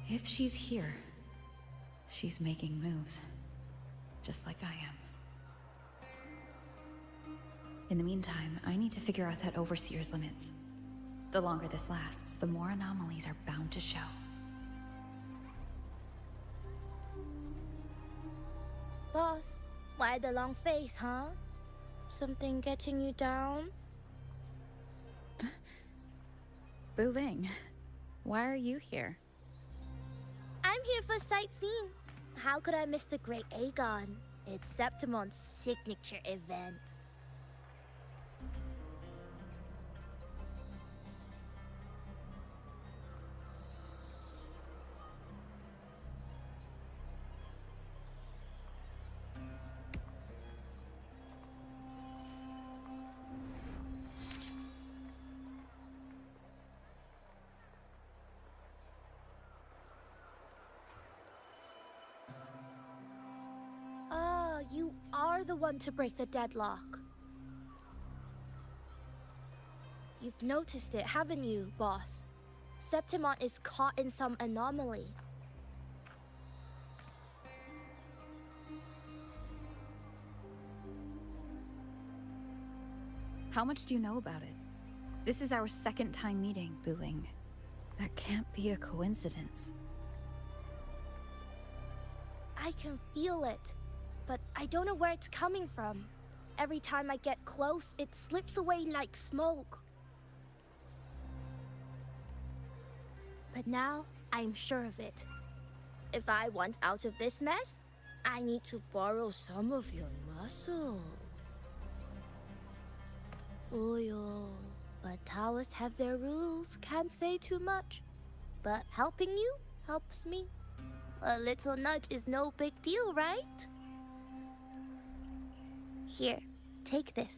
If she's here, she's making moves, just like I am. In the meantime, I need to figure out that Overseer's limits. The longer this lasts, the more anomalies are bound to show. Boss, why the long face, huh? Something getting you down? Buling, why are you here? I'm here for sightseeing. How could I miss the Great Aegon? It's Septimon's signature event. You are the one to break the deadlock. You've noticed it, haven't you, boss? Septimont is caught in some anomaly. How much do you know about it? This is our second time meeting, Buling. That can't be a coincidence. I can feel it, but I don't know where it's coming from. Every time I get close, it slips away like smoke. But now, I'm sure of it. If I want out of this mess, I need to borrow some of your muscle. Oyo, but Taoists have their rules, can't say too much. But helping you helps me. A little nudge is no big deal, right? Here, take this.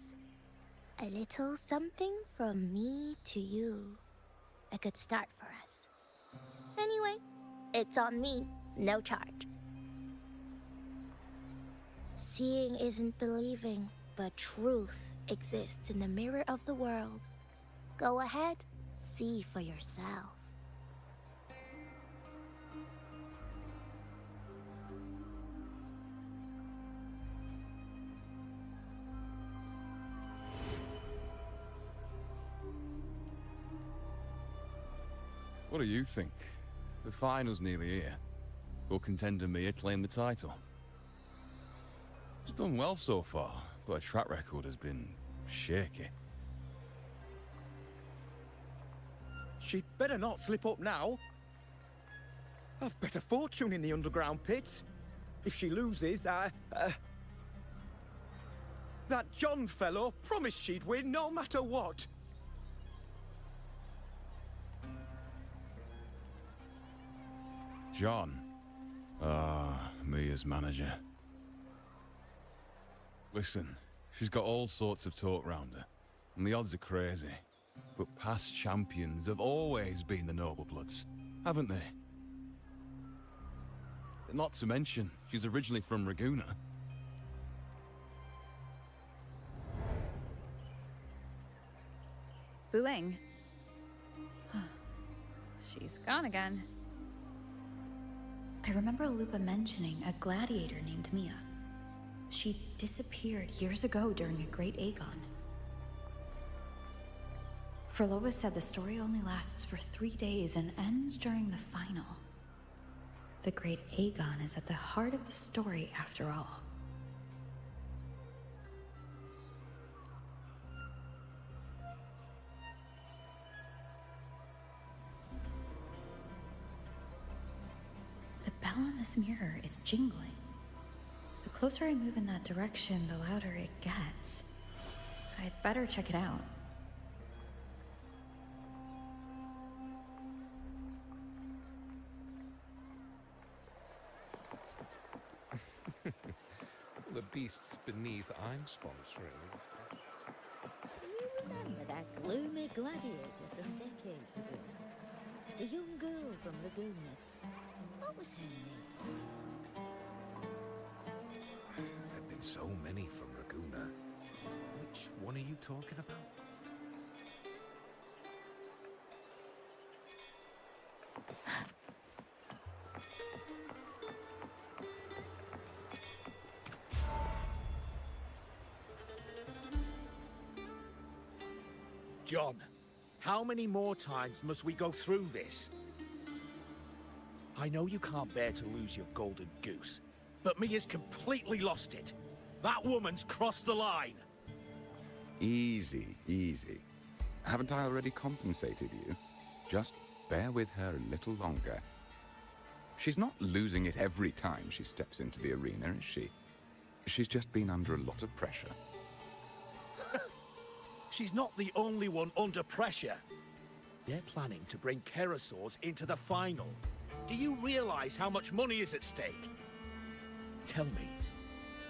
A little something from me to you. A good start for us. Anyway, it's on me, no charge. Seeing isn't believing, but truth exists in the mirror of the world. Go ahead, see for yourself. What do you think? The final's nearly here. Will contender Mia claim the title? She's done well so far, but her track record has been shaky. She'd better not slip up now. I've bet a fortune in the underground pits. If she loses, that John fellow promised she'd win no matter what. John? Ah, Mia's manager. Listen, she's got all sorts of talk round her, and the odds are crazy. But past champions have always been the noble bloods, haven't they? Not to mention, she's originally from Raguna. Bulang. She's gone again. I remember Lupa mentioning a gladiator named Mia. She disappeared years ago during a Great Aegon. Frolova said the story only lasts for 3 days and ends during the final. The Great Aegon is at the heart of the story after all. The bell on this mirror is jingling. The closer I move in that direction, the louder it gets. I'd better check it out. The beasts beneath I'm sponsoring. Do you remember that gloomy gladiator from decades ago? The young girl from Laguna. What was her name? There've been so many from Raguna. Which one are you talking about? John, how many more times must we go through this? I know you can't bear to lose your golden goose, but Mia's completely lost it. That woman's crossed the line. Easy, easy. Haven't I already compensated you? Just bear with her a little longer. She's not losing it every time she steps into the arena, is she? She's just been under a lot of pressure. She's not the only one under pressure. They're planning to bring Kerasaurs into the final. Do you realize how much money is at stake? Tell me,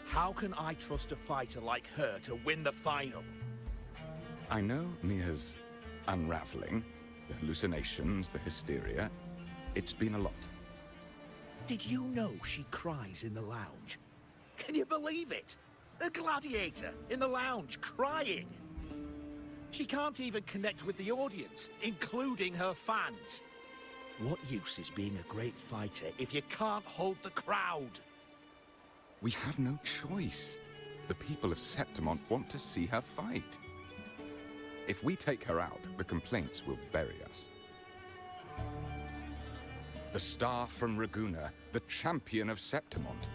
how can I trust a fighter like her to win the final? I know Mia's unraveling, the hallucinations, the hysteria. It's been a lot. Did you know she cries in the lounge? Can you believe it? A gladiator in the lounge crying. She can't even connect with the audience, including her fans. What use is being a great fighter if you can't hold the crowd? We have no choice. The people of Septimont want to see her fight. If we take her out, the complaints will bury us. The star from Raguna, the champion of Septimont.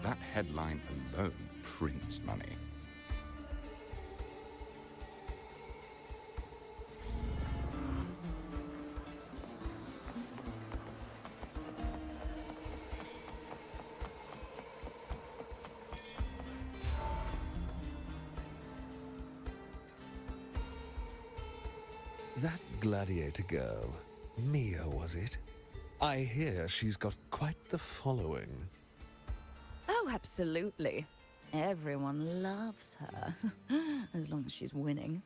That headline alone prints money. That gladiator girl, Mia, was it? I hear she's got quite the following. Oh, absolutely. Everyone loves her, as long as she's winning.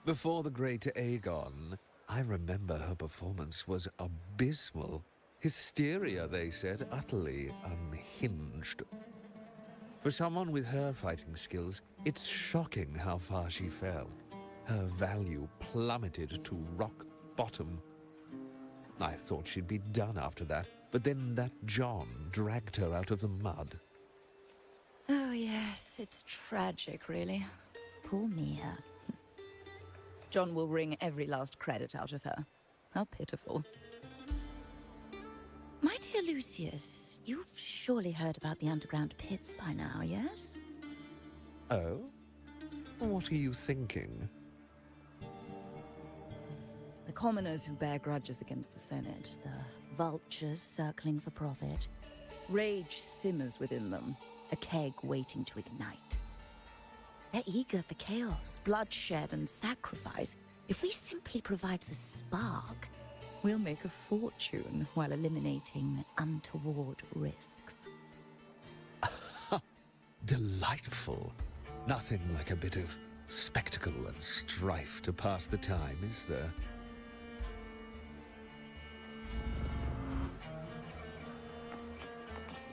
Before the Great Aegon, I remember her performance was abysmal. Hysteria, they said, utterly unhinged. For someone with her fighting skills, it's shocking how far she fell. Her value plummeted to rock bottom. I thought she'd be done after that, but then that John dragged her out of the mud. Oh, yes, it's tragic, really. Poor Mia. John will wring every last credit out of her. How pitiful. My dear Lucius, you've surely heard about the underground pits by now, yes? Oh? What are you thinking? The commoners who bear grudges against the Senate, the vultures circling for profit. Rage simmers within them, a keg waiting to ignite. They're eager for chaos, bloodshed, and sacrifice. If we simply provide the spark, we'll make a fortune while eliminating untoward risks. Delightful. Nothing like a bit of spectacle and strife to pass the time, is there?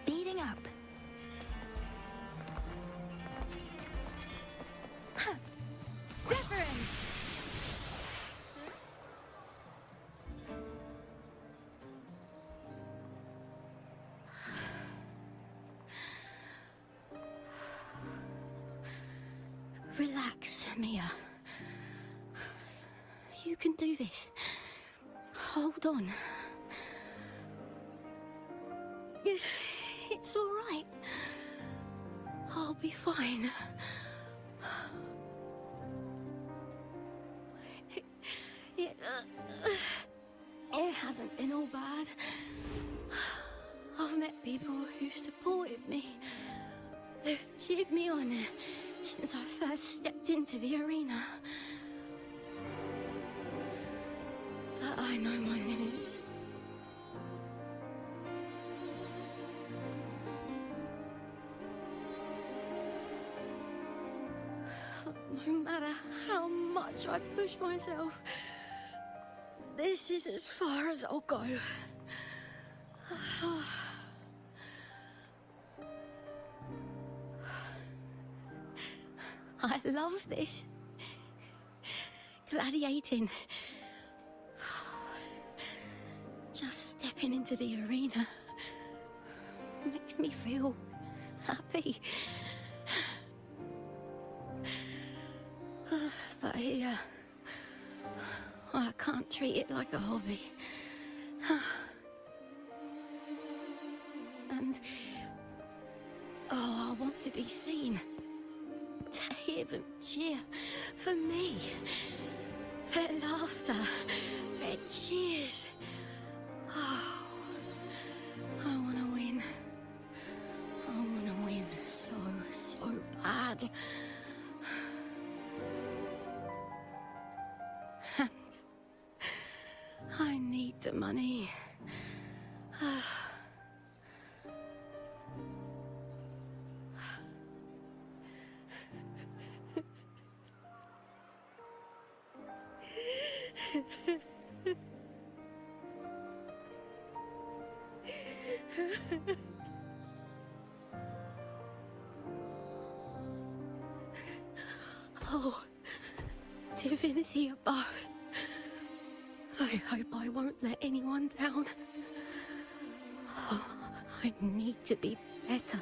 Speeding up. Deference! Relax, Mia. You can do this. Hold on. It's all right. I'll be fine. It hasn't been all bad. I've met people who've supported me. They've cheered me on since I first stepped into the arena. But I know my limits. No matter how much I push myself, this is as far as I'll go. I love this. Gladiating. Just stepping into the arena makes me feel happy. But here, I can't treat it like a hobby. And, I want to be seen. To hear them cheer for me. Their laughter, their cheers. Oh, I want to win. I want to win so bad. And I need the money. Oh, divinity above. I hope I won't let anyone down. Oh, I need to be better.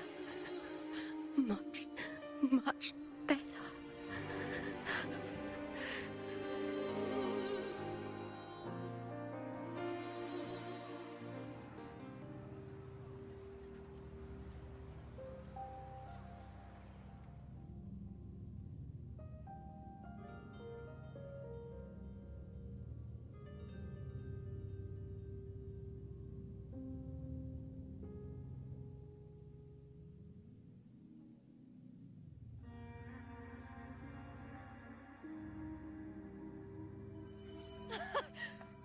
Much better.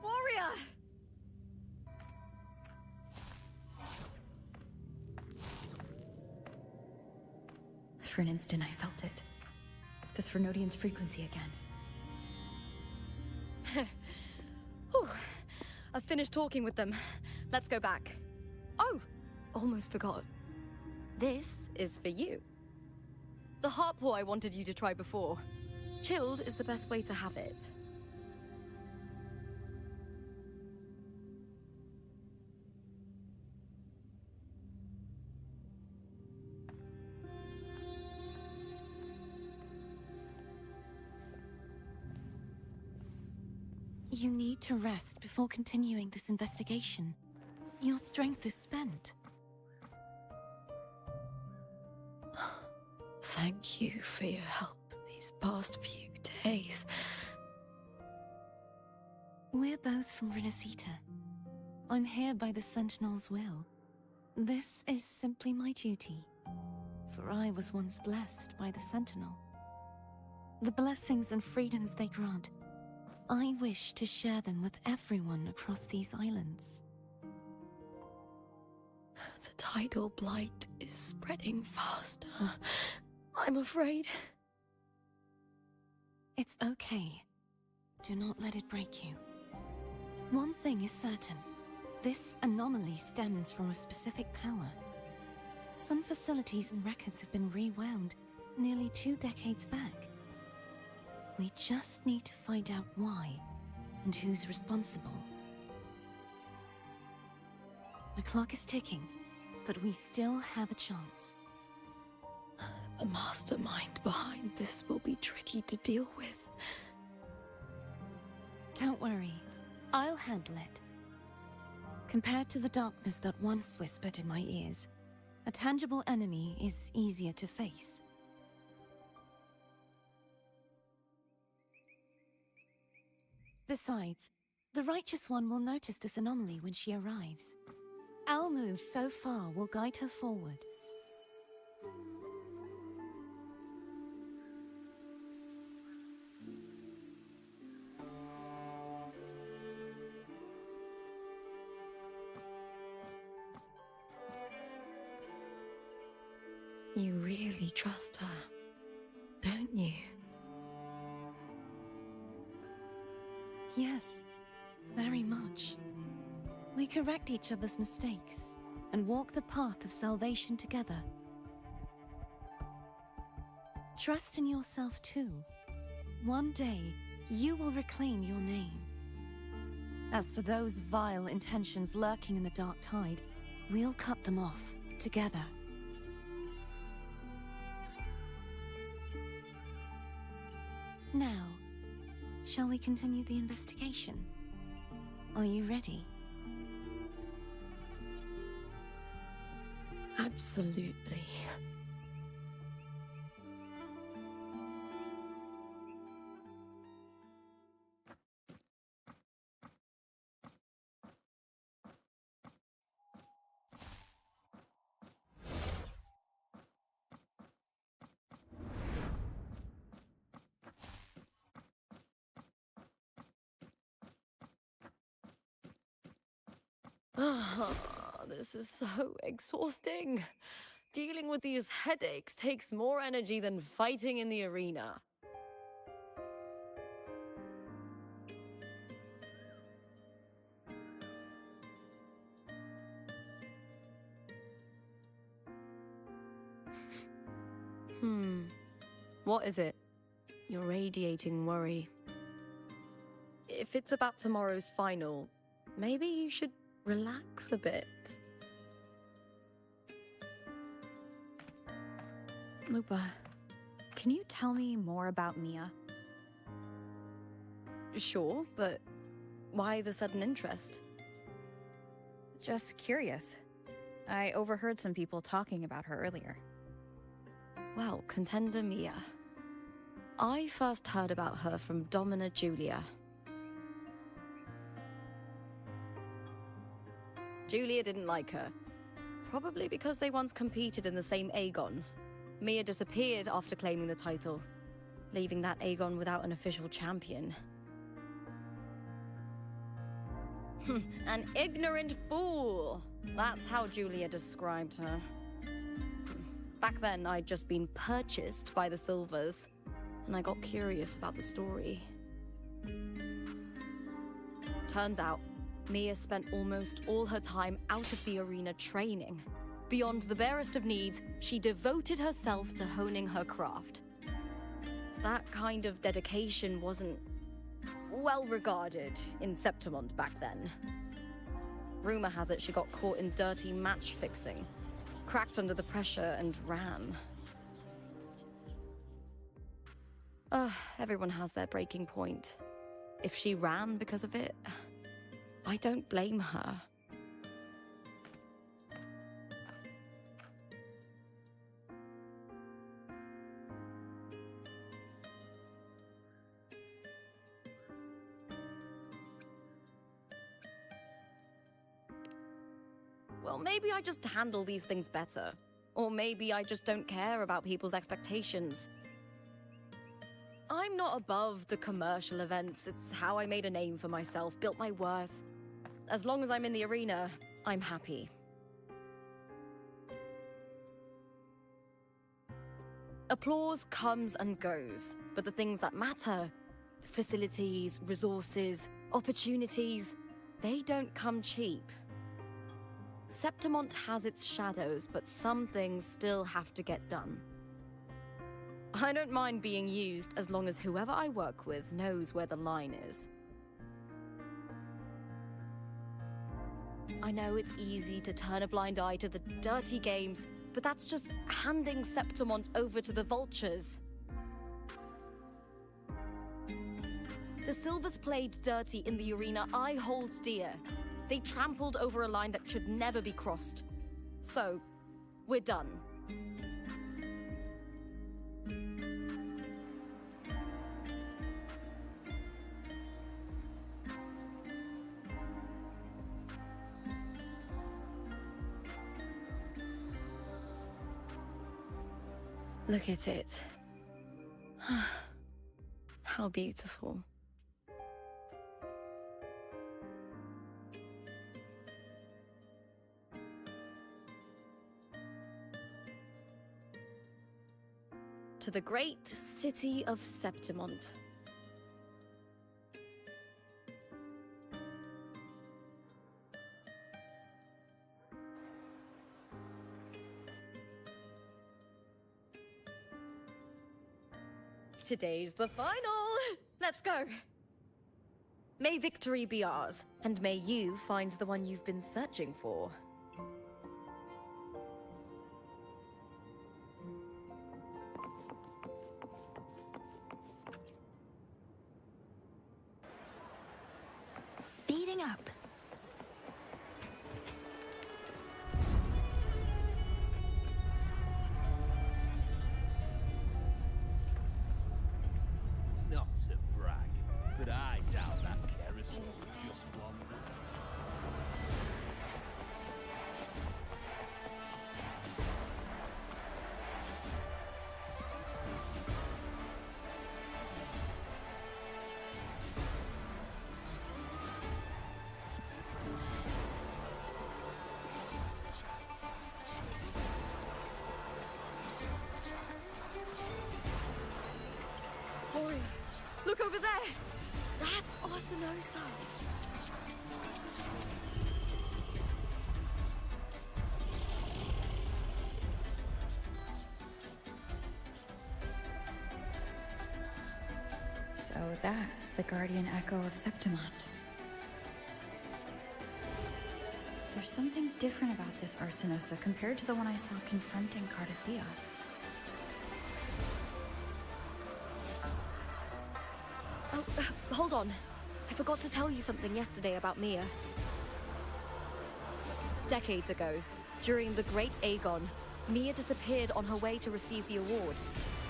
Warrior! For an instant, I felt it. The Threnodian's frequency again. Whew. I've finished talking with them. Let's go back. Oh, almost forgot. This is for you. The harpor I wanted you to try before. Chilled is the best way to have it. You need to rest before continuing this investigation. Your strength is spent. Thank you for your help these past few days. We're both from Renacita. I'm here by the Sentinel's will. This is simply my duty, for I was once blessed by the Sentinel. The blessings and freedoms they grant, I wish to share them with everyone across these islands. The tidal blight is spreading faster. I'm afraid. It's okay. Do not let it break you. One thing is certain. This anomaly stems from a specific power. Some facilities and records have been rewound nearly 2 decades back. We just need to find out why and who's responsible. The clock is ticking, but we still have a chance. The mastermind behind this will be tricky to deal with. Don't worry, I'll handle it. Compared to the darkness that once whispered in my ears, a tangible enemy is easier to face. Besides, the Righteous One will notice this anomaly when she arrives. Our moves so far will guide her forward. You really trust her, don't you? Yes, very much. We correct each other's mistakes and walk the path of salvation together. Trust in yourself too. One day, you will reclaim your name. As for those vile intentions lurking in the Dark Tide, we'll cut them off together. Now, shall we continue the investigation? Are you ready? Absolutely. This is so exhausting. Dealing with these headaches takes more energy than fighting in the arena. What is it? You're radiating worry. If it's about tomorrow's final, maybe you should relax a bit. Lupa, can you tell me more about Mia? Sure, but why the sudden interest? Just curious. I overheard some people talking about her earlier. Well, contender Mia. I first heard about her from Domina Julia. Julia didn't like her. Probably because they once competed in the same Aegon. Mia disappeared after claiming the title, leaving that Aegon without an official champion. An ignorant fool! That's how Julia described her. Back then, I'd just been purchased by the Silvers, and I got curious about the story. Turns out, Mia spent almost all her time out of the arena training. Beyond the barest of needs, she devoted herself to honing her craft. That kind of dedication wasn't well regarded in Septimond back then. Rumor has it she got caught in dirty match fixing, cracked under the pressure and ran. Everyone has their breaking point. if she ran because of it, I don't blame her. Well, maybe I just handle these things better. Or maybe I just don't care about people's expectations. I'm not above the commercial events. It's how I made a name for myself, built my worth. As long as I'm in the arena, I'm happy. Applause comes and goes, but the things that matter, facilities, resources, opportunities, they don't come cheap. Septimont has its shadows, but some things still have to get done. I don't mind being used as long as whoever I work with knows where the line is. I know it's easy to turn a blind eye to the dirty games, but that's just handing Septimont over to the vultures. The Silvers played dirty in the arena I hold dear. They trampled over a line that should never be crossed. So, we're done. Look at it. How beautiful. To the great city of Septimont. Today's the final! Let's go! May victory be ours, and may you find the one you've been searching for. Speeding up. Not to brag, but I doubt that carousel will just wander. Warrior, look over there! That's Arsinosa! So that's the guardian echo of Septimont. There's something different about this Arsinosa compared to the one I saw confronting Cardathea. Oh, hold on. I forgot to tell you something yesterday about Mia. Decades ago, during the Great Aegon, Mia disappeared on her way to receive the award.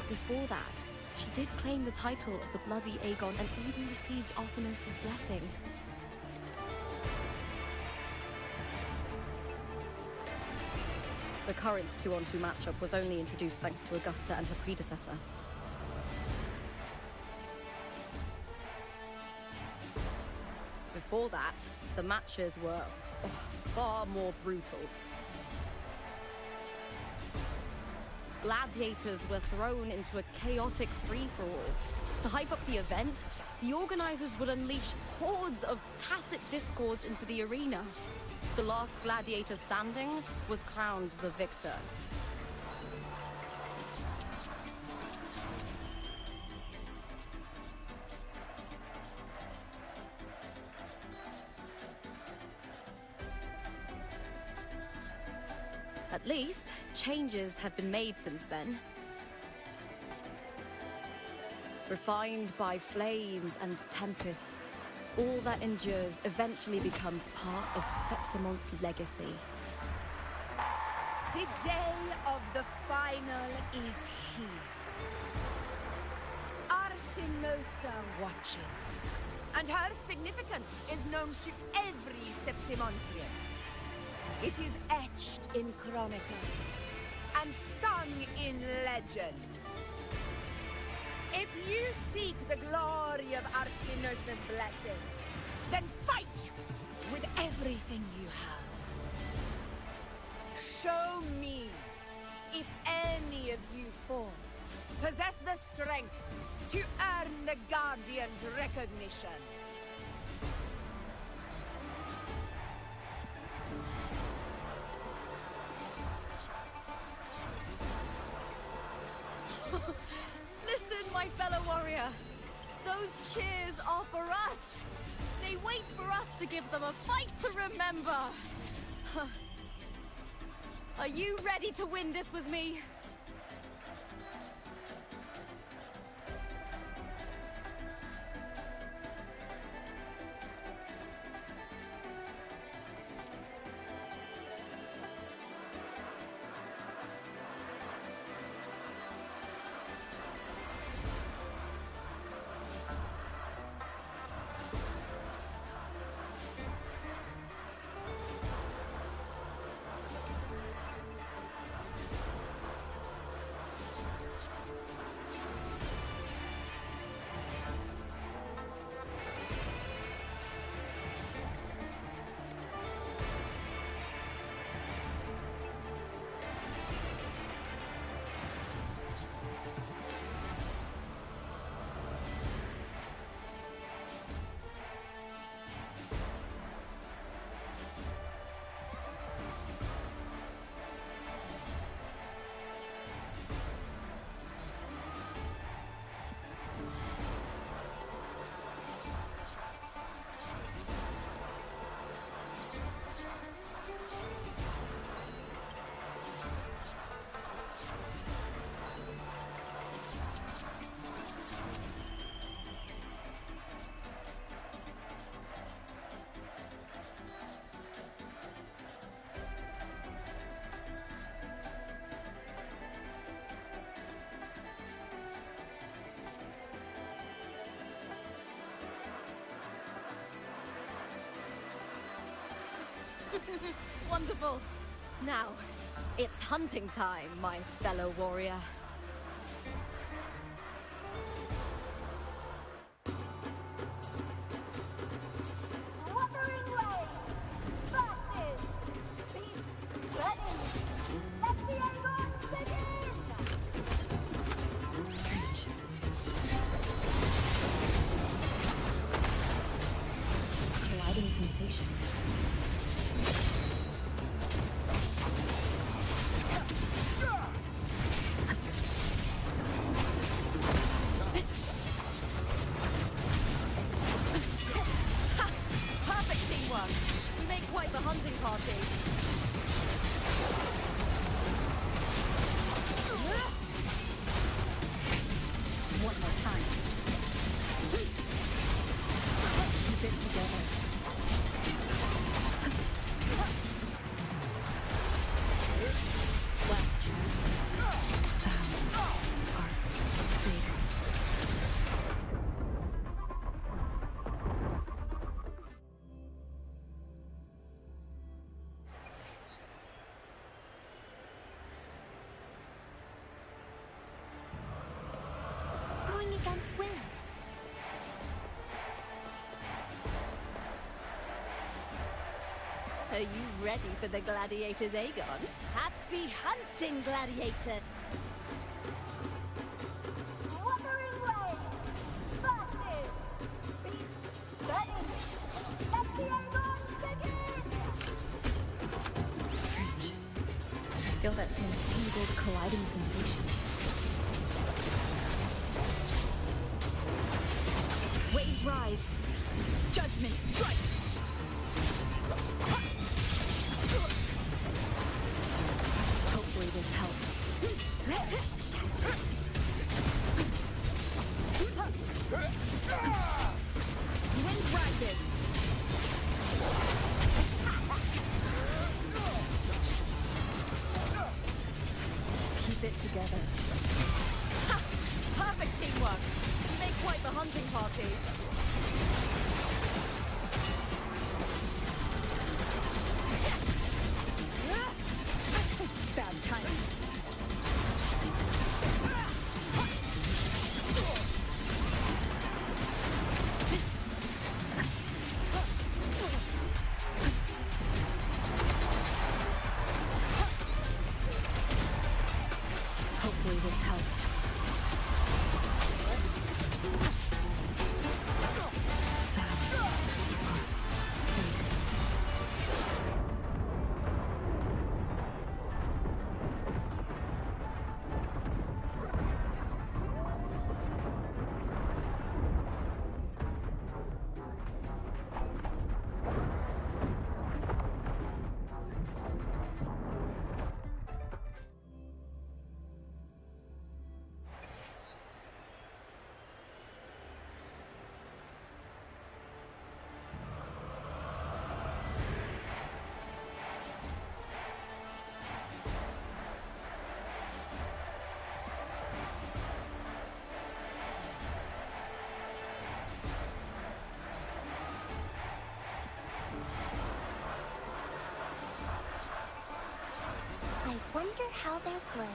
Before that, she did claim the title of the Bloody Aegon and even received Arsinosa's blessing. The current 2-on-2 matchup was only introduced thanks to Augusta and her predecessor. Before that, the matches were far more brutal. Gladiators were thrown into a chaotic free-for-all. To hype up the event, the organizers would unleash hordes of tacit discords into the arena. The last gladiator standing was crowned the victor. At least, changes have been made since then. Refined by flames and tempests, all that endures eventually becomes part of Septimon's legacy. The day of the final is here. Arsinosa watches, and her significance is known to every Septimontian. It is etched in chronicles and sung in legends. If you seek the glory of Arsinosa's blessing, then fight with everything you have. Show me if any of you four possess the strength to earn the Guardian's recognition. Listen, my fellow warrior. Those cheers are for us. They wait for us to give them a fight to remember. Are you ready to win this with me? Wonderful. Now, it's hunting time, my fellow warrior. Strange. Colliding sensation. Perfect teamwork. We make quite the hunting party. One more time. Keep it together. Last chance. Sound. Art. Theater. Going against wind. Are you ready for the gladiators, Aegon? Happy hunting, gladiator! Wuthering Way versus Beast Burning. Let the Aegon begin! Strange. I feel that same tangled, colliding sensation. Waves rise. Judgment strikes. Hopefully this helps. Wind rises. Keep it together. Ha! Perfect teamwork. You make quite the hunting party. Bad timing. Hopefully this helps. I wonder how they're growing.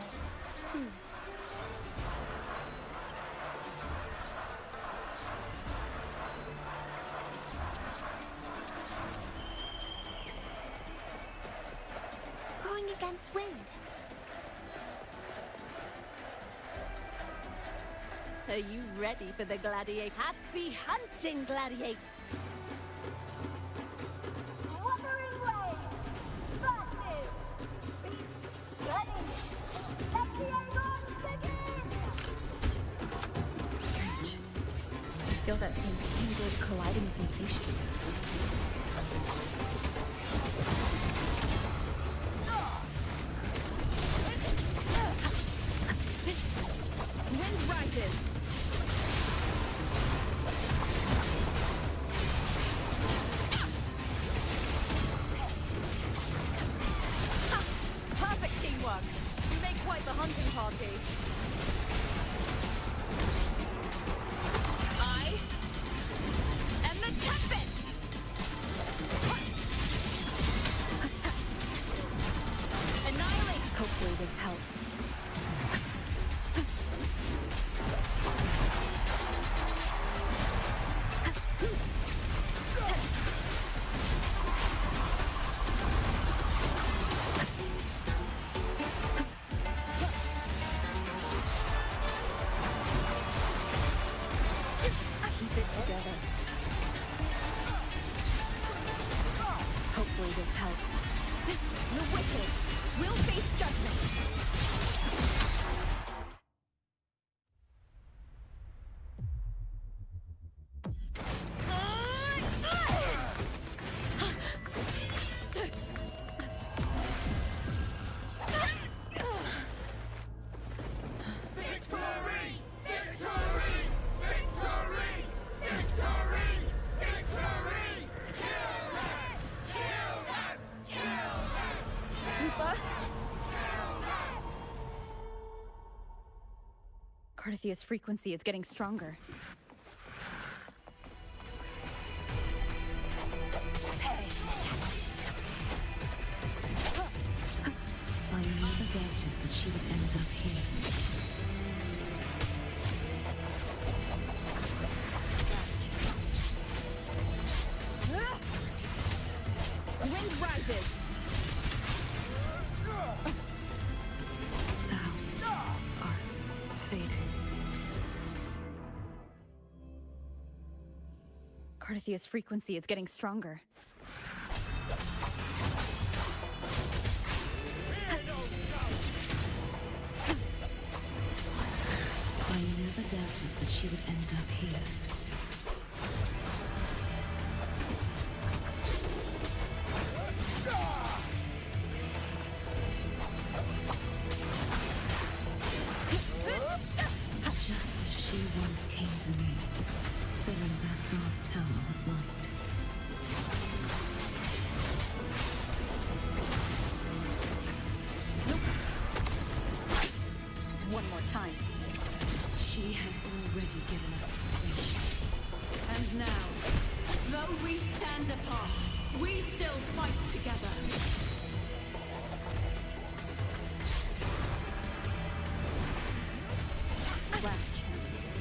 Growing against wind. Are you ready for the gladiator? Happy hunting, gladiator! Wuthering Waves versus Let the Aegon begin! Strange. I feel that same tangled, colliding sensation. Wind rises. Ha! Perfect teamwork. You make quite the hunting party. I am the Tempest! Annihilate! Hopefully this helps. Keep it together. Hopefully this helps. The wicked will face judgment. Victory! Victory! Victory! Victory! Victory! Kill them! Kill them! Kill them! Lupa? Carthia's frequency is getting stronger. I never doubted that she would end up here. Wind rises. Sound are fading. Carthia's frequency is getting stronger. I never doubted that she would end up here. Just as she once came to me. already given us salvation. And now, though we stand apart, we still fight together. Last chance.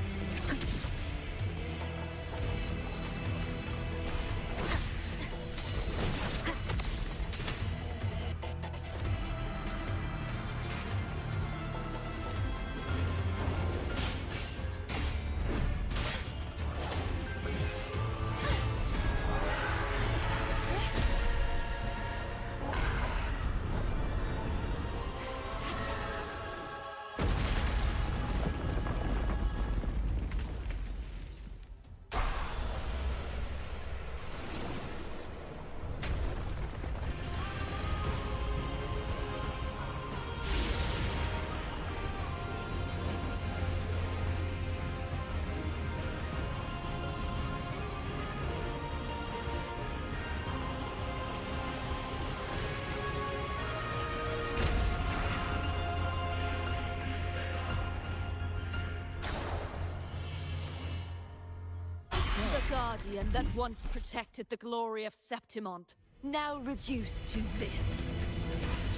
The Guardian that once protected the glory of Septimont, now reduced to this.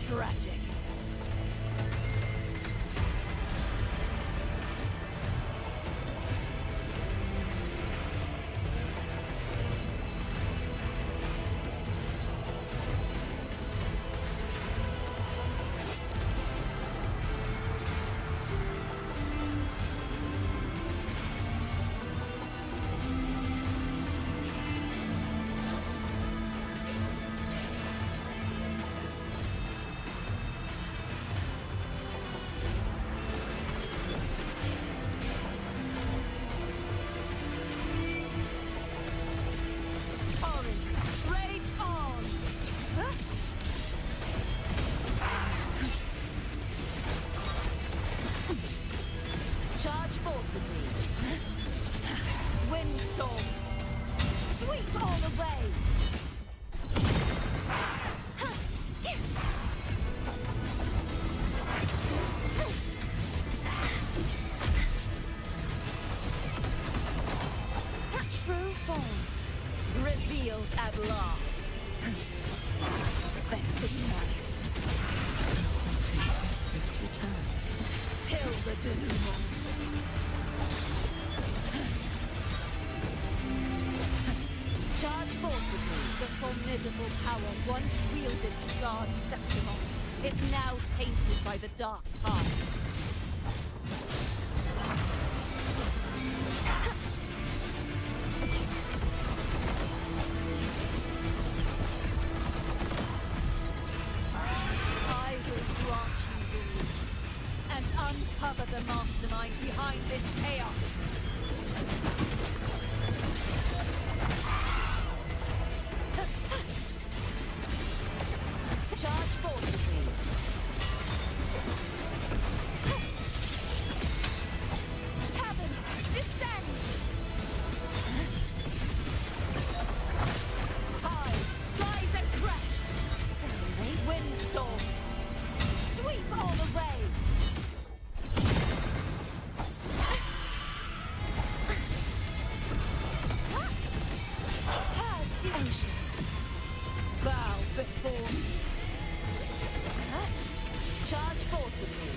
Tragic. Revealed at last. Vexing malice. Its return. Till the denouement. Charge forth with me. The formidable power once wielded to guard Septimont is now tainted by the dark tide. Uncover the mastermind behind this chaos. Charge forth with me. Cabins, descend! Tides, rise and crash! Slowly. Windstorm, sweep all the way! Oceans, bow before me. Charge forth with me.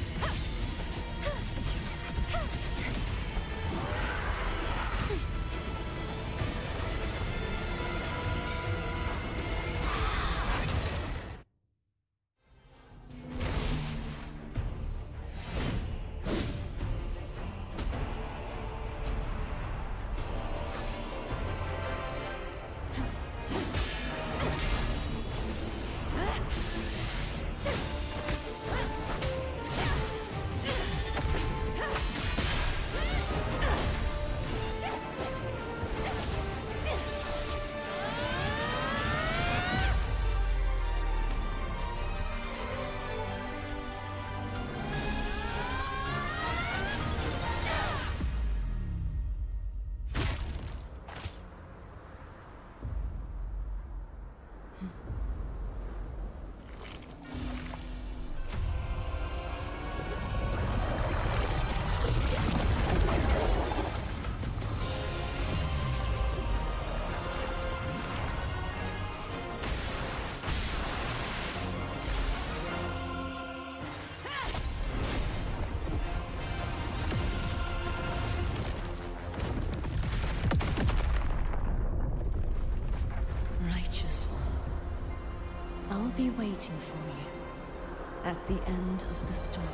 be waiting for you at the end of the story.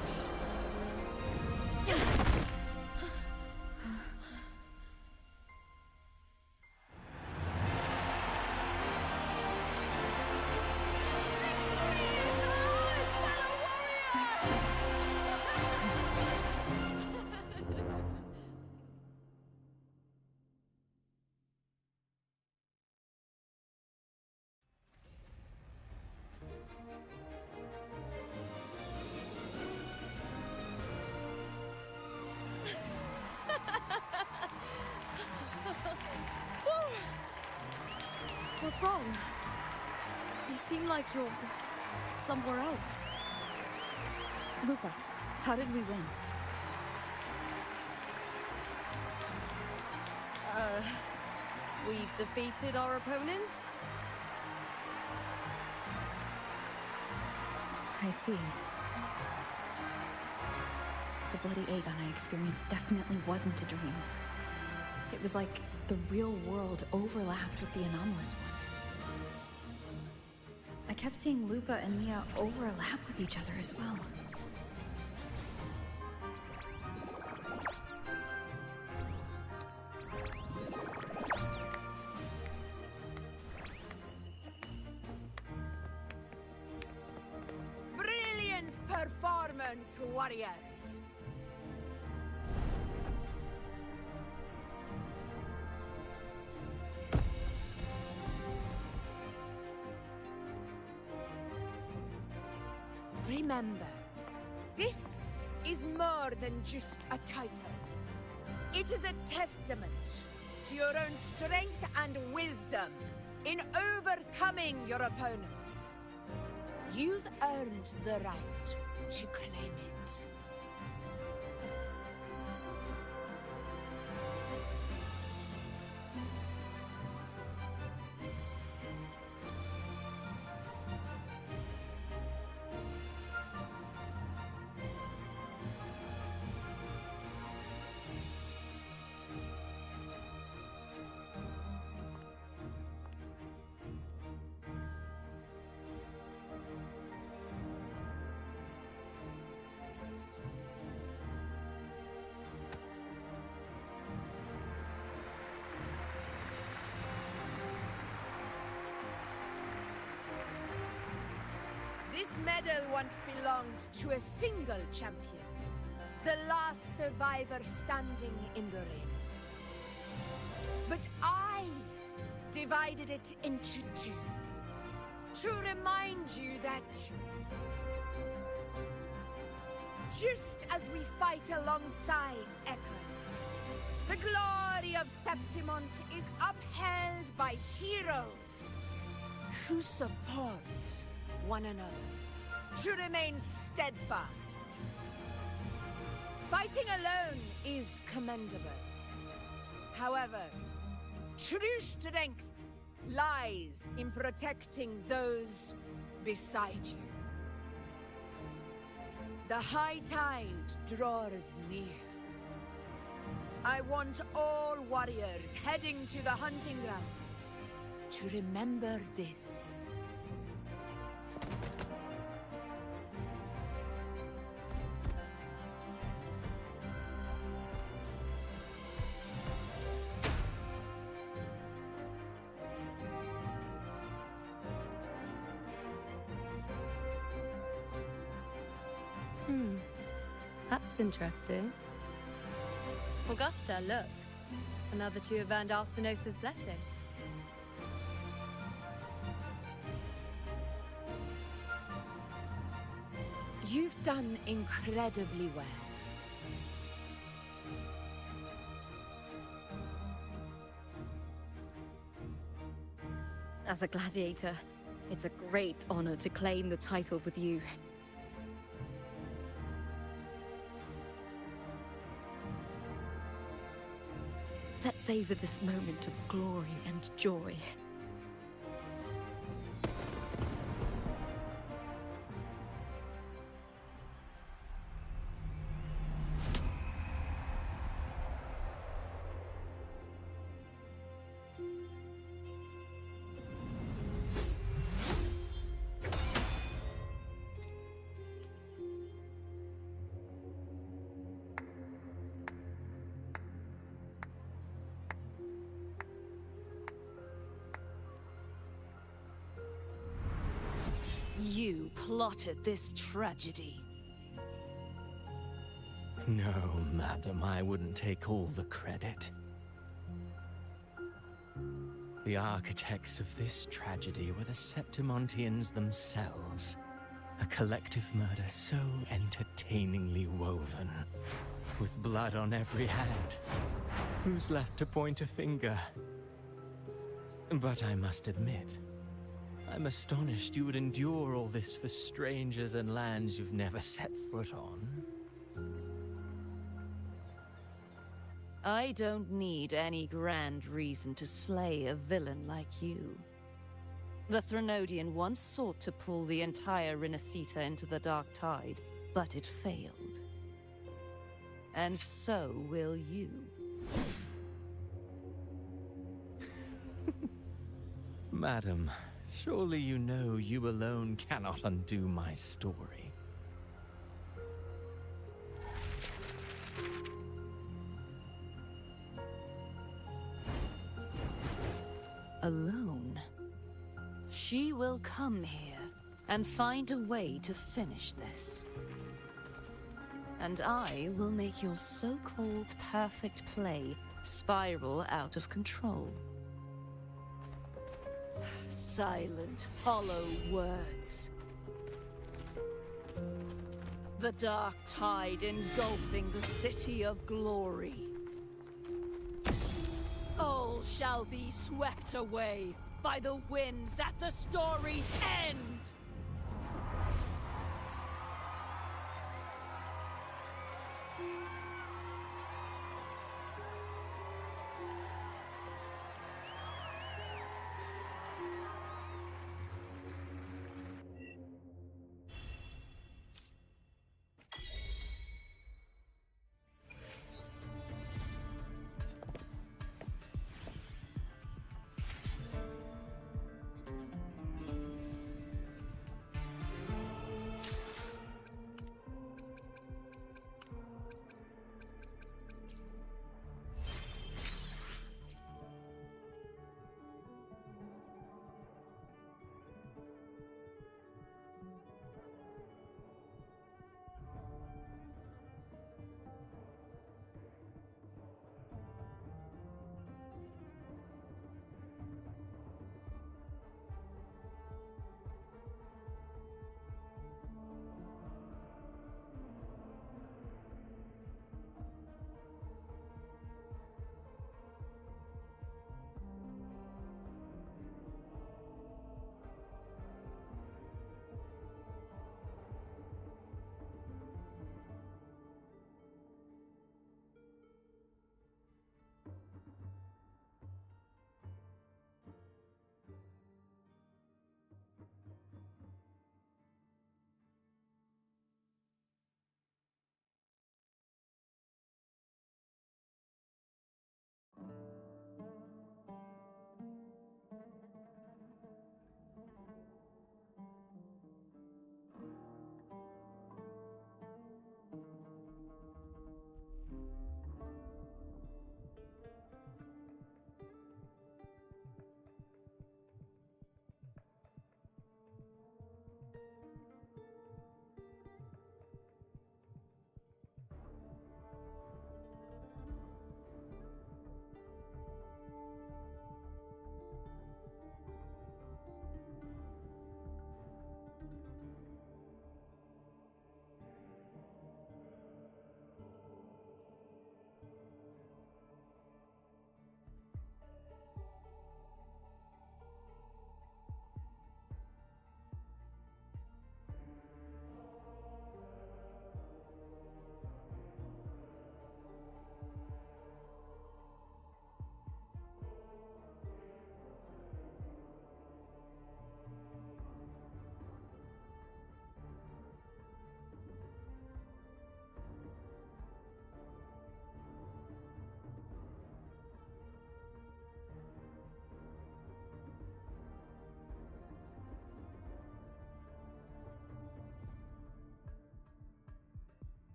What's wrong? You seem like you're somewhere else. Lupa, how did we win? We defeated our opponents? I see. The bloody Aegon I experienced definitely wasn't a dream. It was like the real world overlapped with the anomalous one. I kept seeing Lupa and Mia overlap with each other as well. Brilliant performance, warriors! Remember, this is more than just a title. It is a testament to your own strength and wisdom in overcoming your opponents. You've earned the right to claim it. This medal once belonged to a single champion, the last survivor standing in the ring. But I divided it into two, to remind you that just as we fight alongside echoes, the glory of Septimont is upheld by heroes who support one another, to remain steadfast. Fighting alone is commendable. However, true strength lies in protecting those beside you. The high tide draws near. I want all warriors heading to the hunting grounds to remember this. That's interesting. Augusta, look. Another two have earned Arsenos's blessing. You've done incredibly well. As a gladiator, it's a great honor to claim the title with you. Let's savor this moment of glory and joy. plotted this tragedy? No, madam, I wouldn't take all the credit. The architects of this tragedy were the Septimontians themselves. A collective murder so entertainingly woven, with blood on every hand. Who's left to point a finger? But I must admit, I'm astonished you would endure all this for strangers and lands you've never set foot on. I don't need any grand reason to slay a villain like you. The Threnodian once sought to pull the entire Rinascita into the Dark Tide, but it failed. And so will you. Madam, surely you know you alone cannot undo my story. Alone? She will come here and find a way to finish this. And I will make your so-called perfect play spiral out of control. Silent, hollow words. The dark tide engulfing the city of glory. All shall be swept away by the winds at the story's end!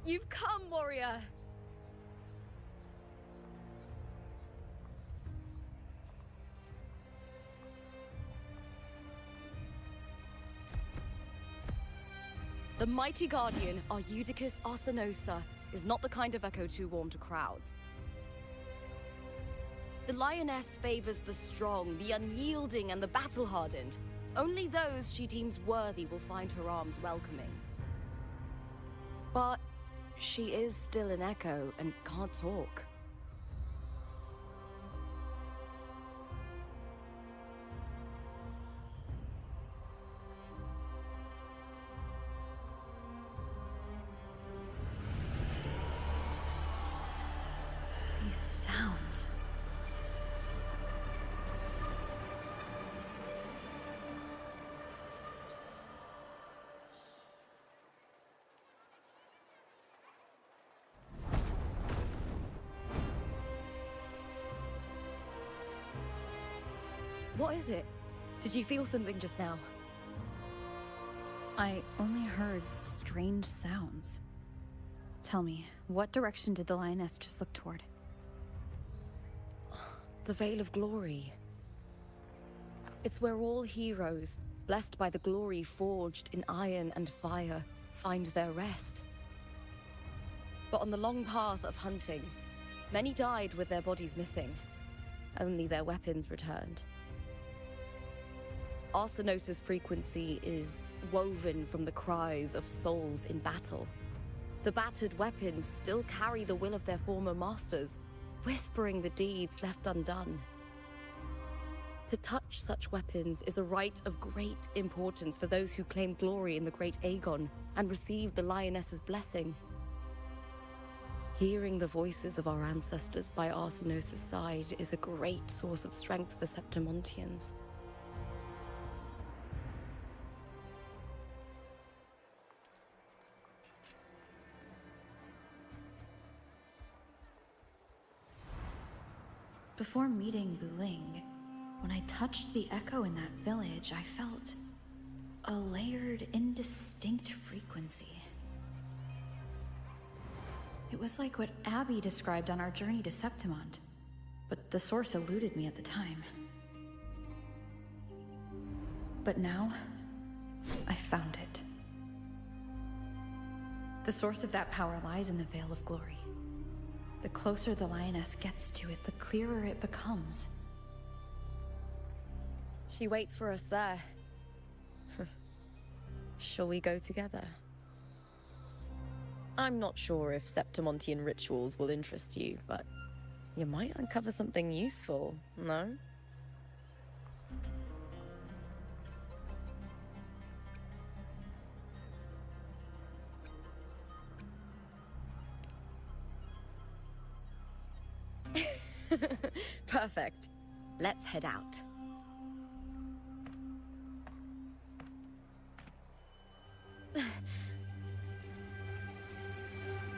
You've come, warrior! The mighty guardian, Arudicus Arsenosa, is not the kind of echo too warm to crowds. The lioness favors the strong, the unyielding, and the battle-hardened. Only those she deems worthy will find her arms welcoming. But she is still an echo and can't talk. These sounds. What is it? Did you feel something just now? I only heard strange sounds. Tell me, what direction did the lioness just look toward? The Veil of Glory. It's where all heroes, blessed by the glory forged in iron and fire, find their rest. But on the long path of hunting, many died with their bodies missing. Only their weapons returned. Arsenosa's frequency is woven from the cries of souls in battle. The battered weapons still carry the will of their former masters, whispering the deeds left undone. To touch such weapons is a rite of great importance for those who claim glory in the great Aegon and receive the lioness's blessing. Hearing the voices of our ancestors by Arsenosa's side is a great source of strength for Septimontians. Before meeting Buling, when I touched the echo in that village, I felt a layered, indistinct frequency. It was like what Abby described on our journey to Septimont, but the source eluded me at the time. But now, I found it. The source of that power lies in the Veil of Glory. The closer the lioness gets to it, the clearer it becomes. She waits for us there. Shall we go together? I'm not sure if Septimontian rituals will interest you, but you might uncover something useful, no? Perfect. Let's head out.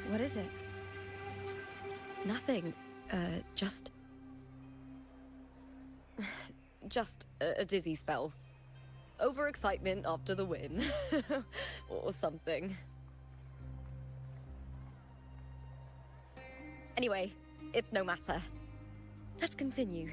What is it? Nothing. Just a dizzy spell. Overexcitement after the win. Or something. Anyway, it's no matter. Let's continue.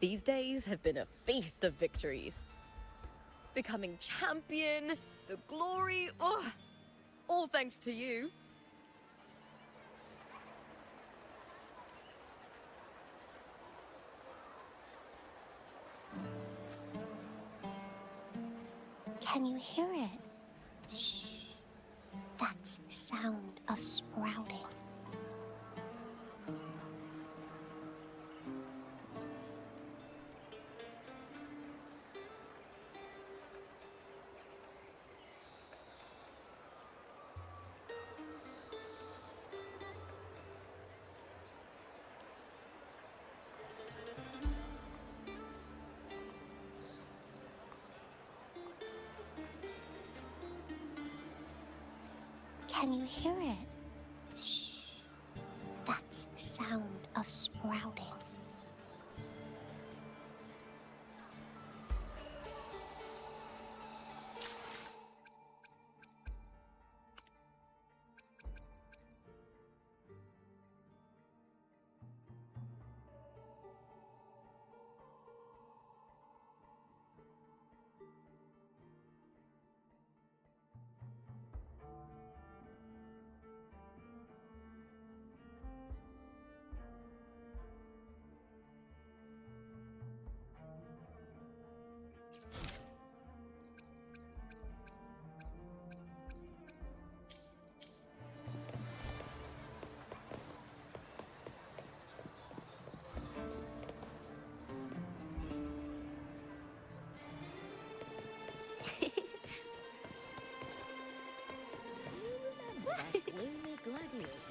These days have been a feast of victories. Becoming champion, the glory, oh, all thanks to you. Can you hear it? Shh. That's the sound of sprouting. Can you hear it? Shh. That's the sound of sprouting.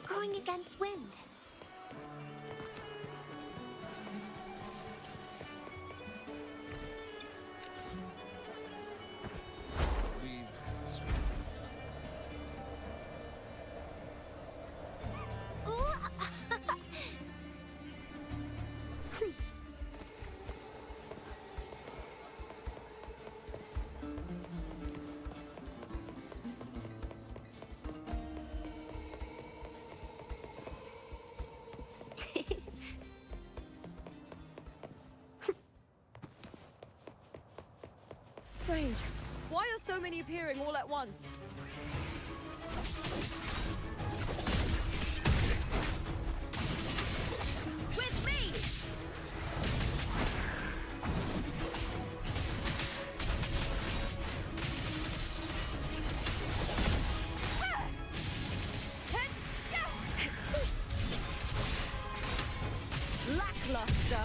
Going against wind. Strange. Why are so many appearing all at once? With me! Lackluster.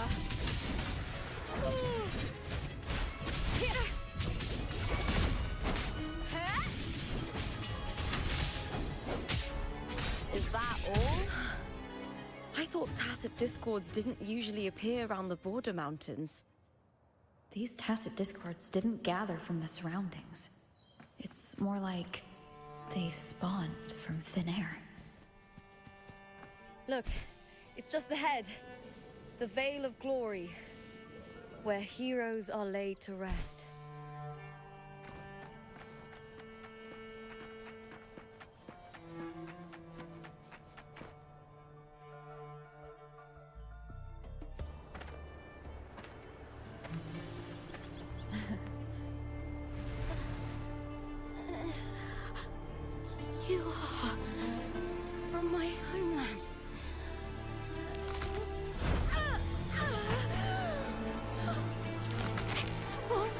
Is that all? I thought tacit discords didn't usually appear around the border mountains. These tacit discords didn't gather from the surroundings. It's more like they spawned from thin air. Look, it's just ahead. The Vale of Glory, where heroes are laid to rest. You are from my homeland. What?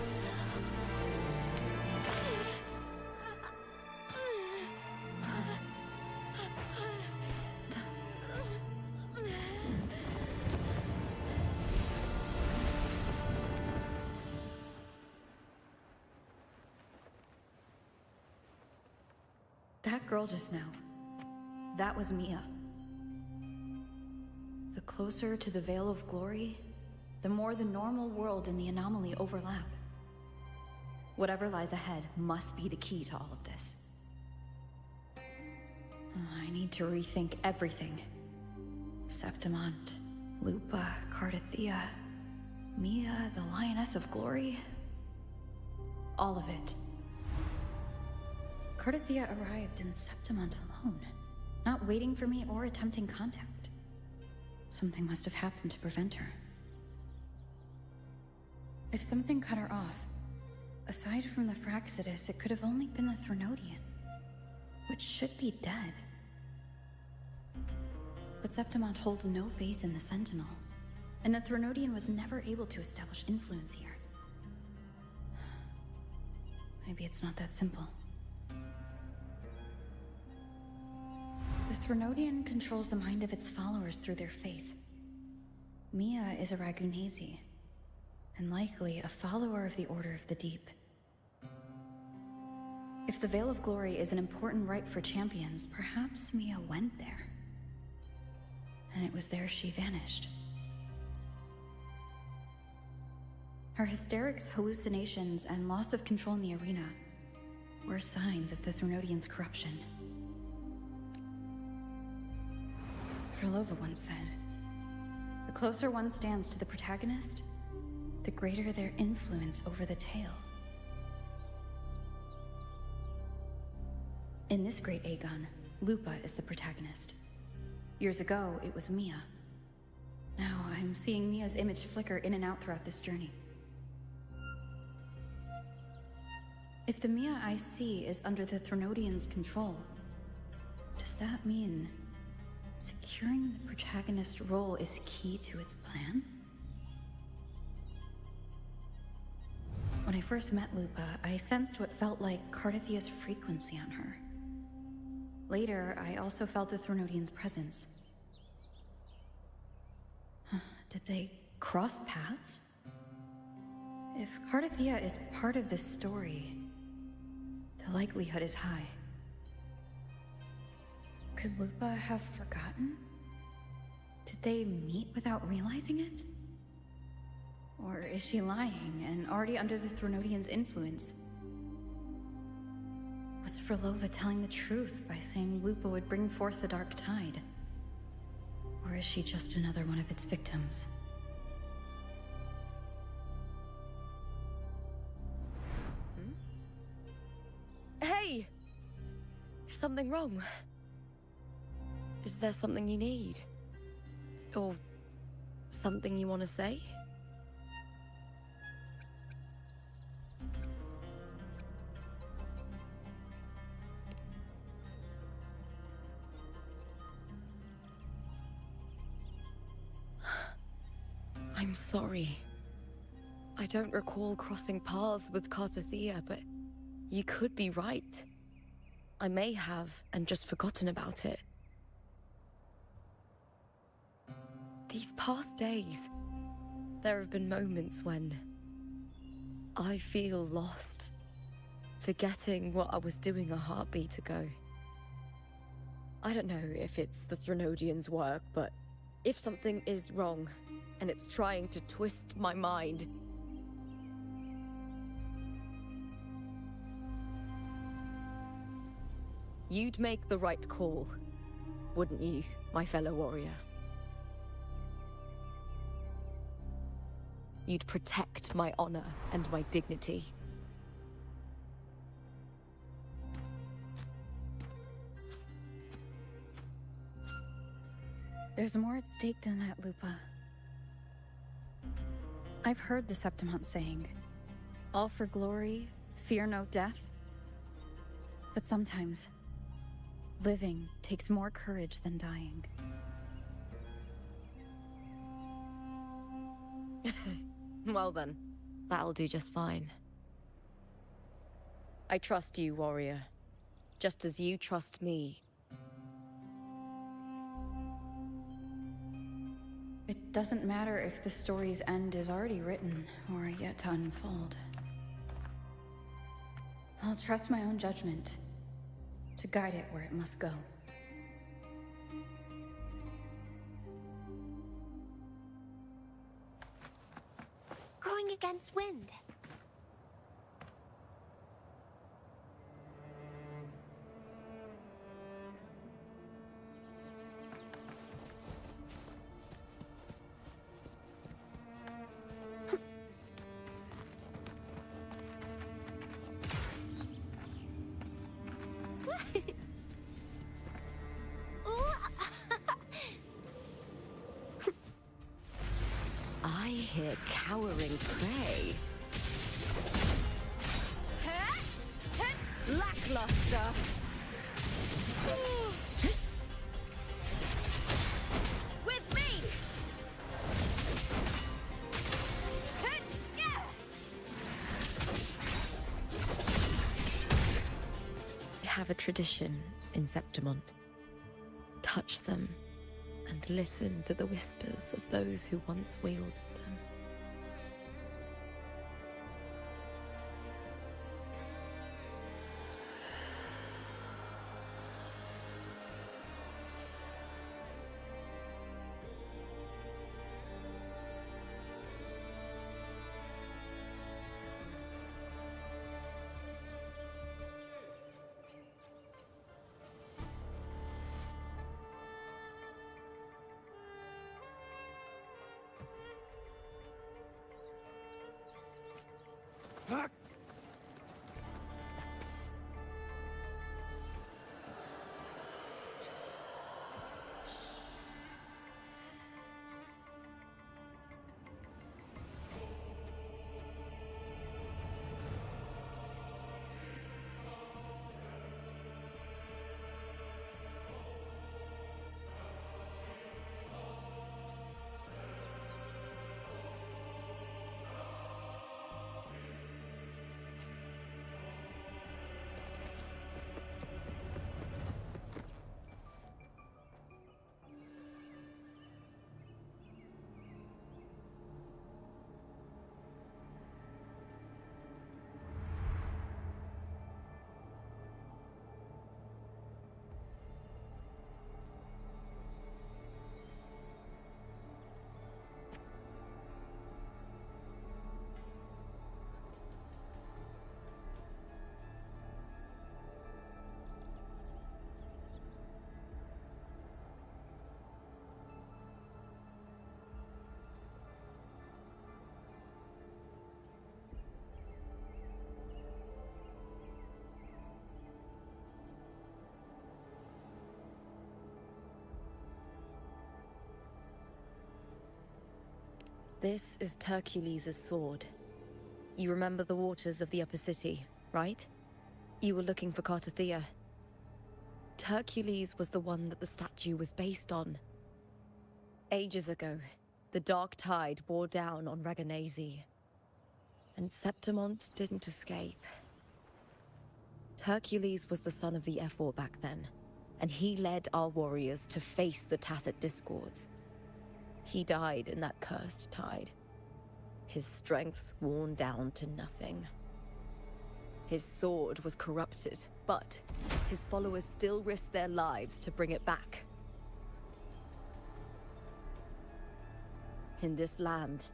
That girl just now, that was Mia. The closer to the Veil of Glory, the more the normal world and the anomaly overlap. Whatever lies ahead must be the key to all of this. I need to rethink everything. Septimont, Lupa, Cardathia, Mia, the Lioness of Glory. All of it. Cardathia arrived in Septimont alone, not waiting for me or attempting contact. Something must have happened to prevent her. If something cut her off, aside from the Fraxidus, it could have only been the Threnodian, which should be dead. But Septimont holds no faith in the Sentinel, and the Threnodian was never able to establish influence here. Maybe it's not that simple. The Threnodian controls the mind of its followers through their faith. Mia is a Ragunesi, and likely a follower of the Order of the Deep. If the Veil of Glory is an important rite for champions, perhaps Mia went there. And it was there she vanished. Her hysterics, hallucinations, and loss of control in the arena were signs of the Threnodian's corruption. Krylova once said, "The closer one stands to the protagonist, the greater their influence over the tale." In this great Aegon, Lupa is the protagonist. Years ago, it was Mia. Now I'm seeing Mia's image flicker in and out throughout this journey. If the Mia I see is under the Threnodian's control, does that mean securing the protagonist role is key to its plan? When I first met Lupa, I sensed what felt like Cardathia's frequency on her. Later, I also felt the Threnodian's presence. Did they cross paths? If Cardathia is part of this story, the likelihood is high. Could Lupa have forgotten? Did they meet without realizing it? Or is she lying and already under the Threnodian's influence? Was Frolova telling the truth by saying Lupa would bring forth the Dark Tide? Or is she just another one of its victims? Hey! Is something wrong? Is there something you need? Or something you want to say? I'm sorry. I don't recall crossing paths with Cardathia, but you could be right. I may have, and just forgotten about it. These past days, there have been moments when I feel lost, forgetting what I was doing a heartbeat ago. I don't know if it's the Threnodian's work, but if something is wrong, and it's trying to twist my mind, you'd make the right call, wouldn't you, my fellow warrior? You'd protect my honor and my dignity. There's more at stake than that, Lupa. I've heard the Septimont saying, all for glory, fear no death. But sometimes, living takes more courage than dying. Well then, that'll do just fine. I trust you, warrior. Just as you trust me. It doesn't matter if the story's end is already written or yet to unfold. I'll trust my own judgment to guide it where it must go. Going against wind. I hear cowering prey. Lackluster. With me! We have a tradition in Septimont. Touch them and listen to the whispers of those who once wielded them. This is Hercules' sword. You remember the waters of the upper city, right? You were looking for Cartothea. Hercules was the one that the statue was based on. Ages ago, the dark tide bore down on Raganese, and Septimont didn't escape. Hercules was the son of the Ephor back then, and he led our warriors to face the Tacit Discords. He died in that cursed tide, his strength worn down to nothing. His sword was corrupted, but his followers still risked their lives to bring it back. In this land,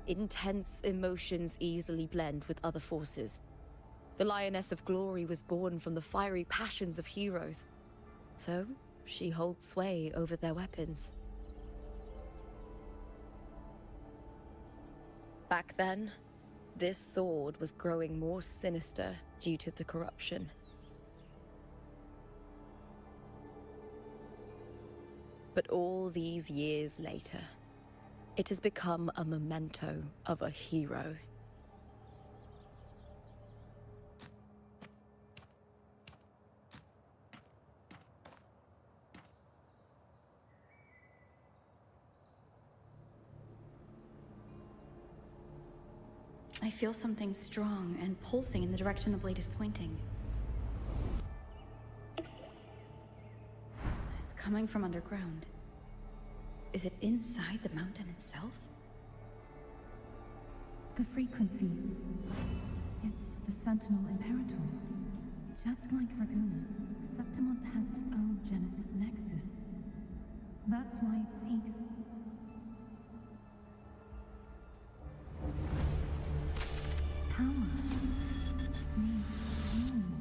intense emotions easily blend with other forces. The Lioness of Glory was born from the fiery passions of heroes, so she holds sway over their weapons. Back then, this sword was growing more sinister due to the corruption. But all these years later, it has become a memento of a hero. I feel something strong and pulsing in the direction the blade is pointing. It's coming from underground. Is it inside the mountain itself? The frequency. It's the Sentinel Imperator. Just like Raguna, Septimont has its own Genesis Nexus. That's why it seeks... power. Needs home.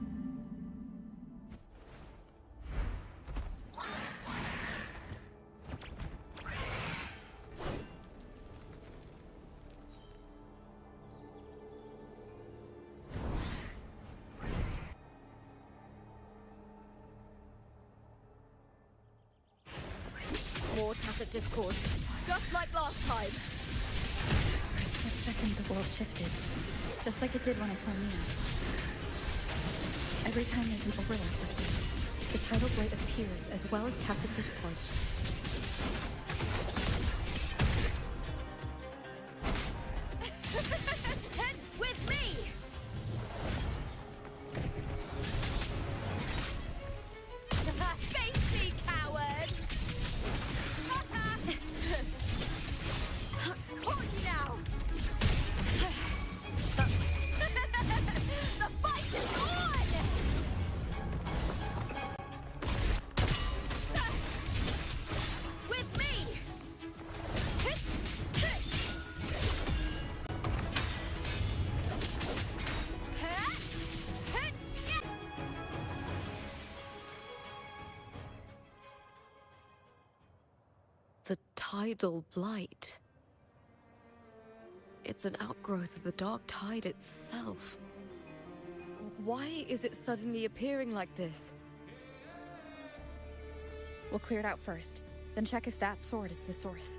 More Tacit Discord, just like last time. the world shifted, just like it did when I saw Mia. Every time there's an overlap like this, the tidal blade appears as well as passive discords. With me! Face me, coward! Caught you now! The fight is on! With me! The tidal blight. It's an outgrowth of the dark tide itself. Why is it suddenly appearing like this? We'll clear it out first, then check if that sword is the source.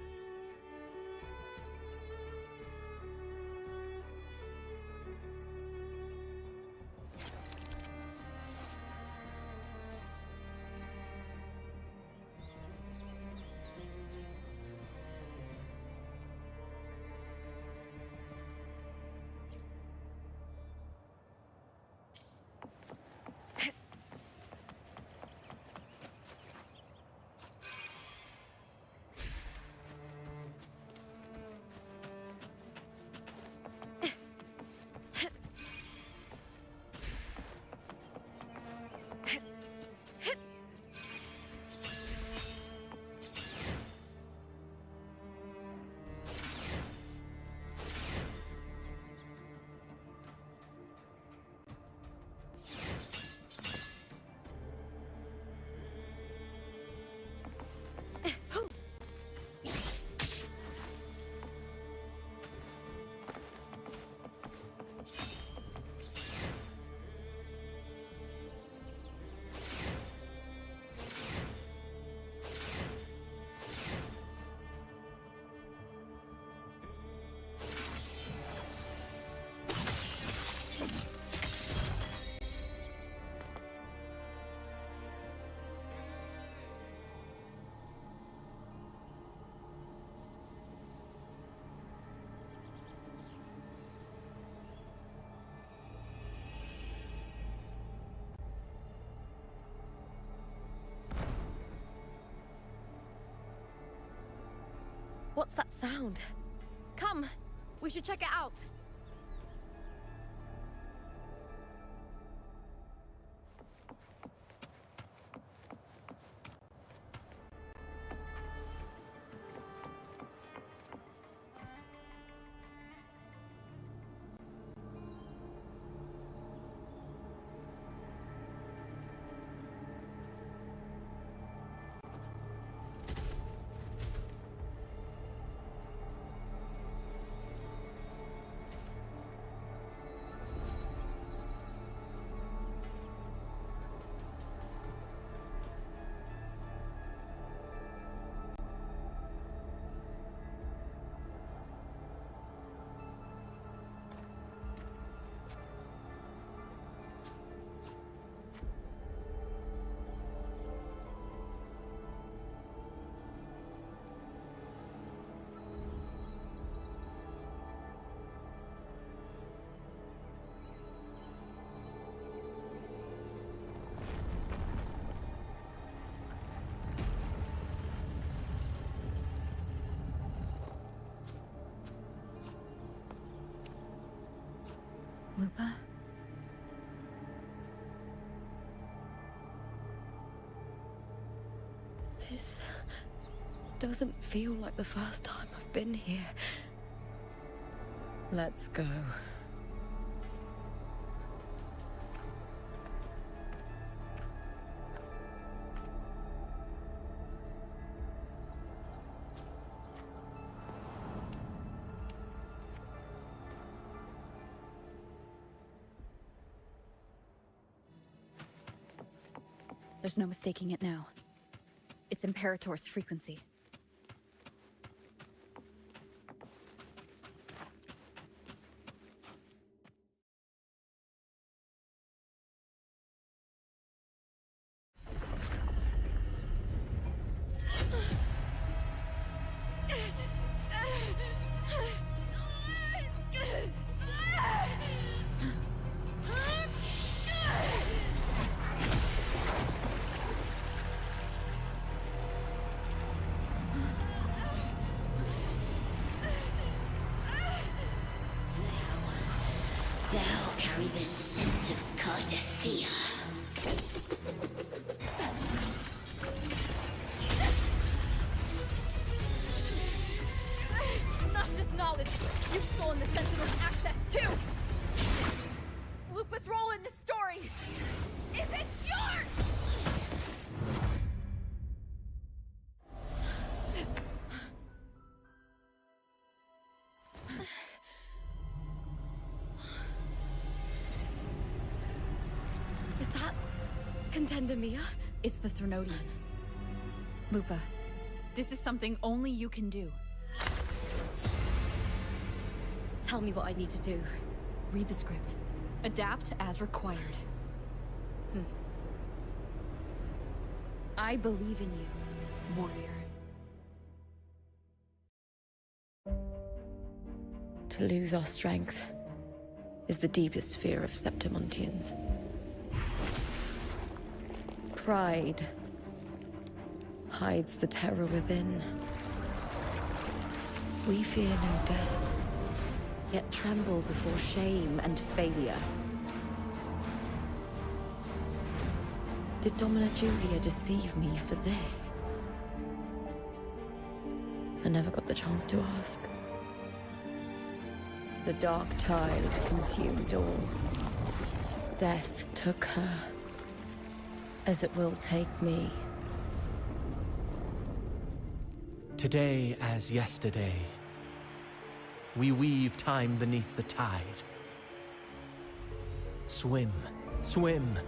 What's that sound? Come, we should check it out. Lupa? This doesn't feel like the first time I've been here. Let's go. There's no mistaking it now. It's Imperator's frequency. thou carry the scent of Cardathia? Not just knowledge, you've stolen the Sentinel's access too! Lupa's role in this story isn't yours! Is that Contender Mia? It's the Threnodian. Lupa, this is something only you can do. Tell me what I need to do. Read the script. Adapt as required. I believe in you, warrior. To lose our strength is the deepest fear of Septimontians. Pride hides the terror within. We fear no death, yet tremble before shame and failure. Did Domina Julia deceive me for this? I never got the chance to ask. The dark tide consumed all. Death took her, as it will take me. Today as yesterday, we weave time beneath the tide. Swim, swim.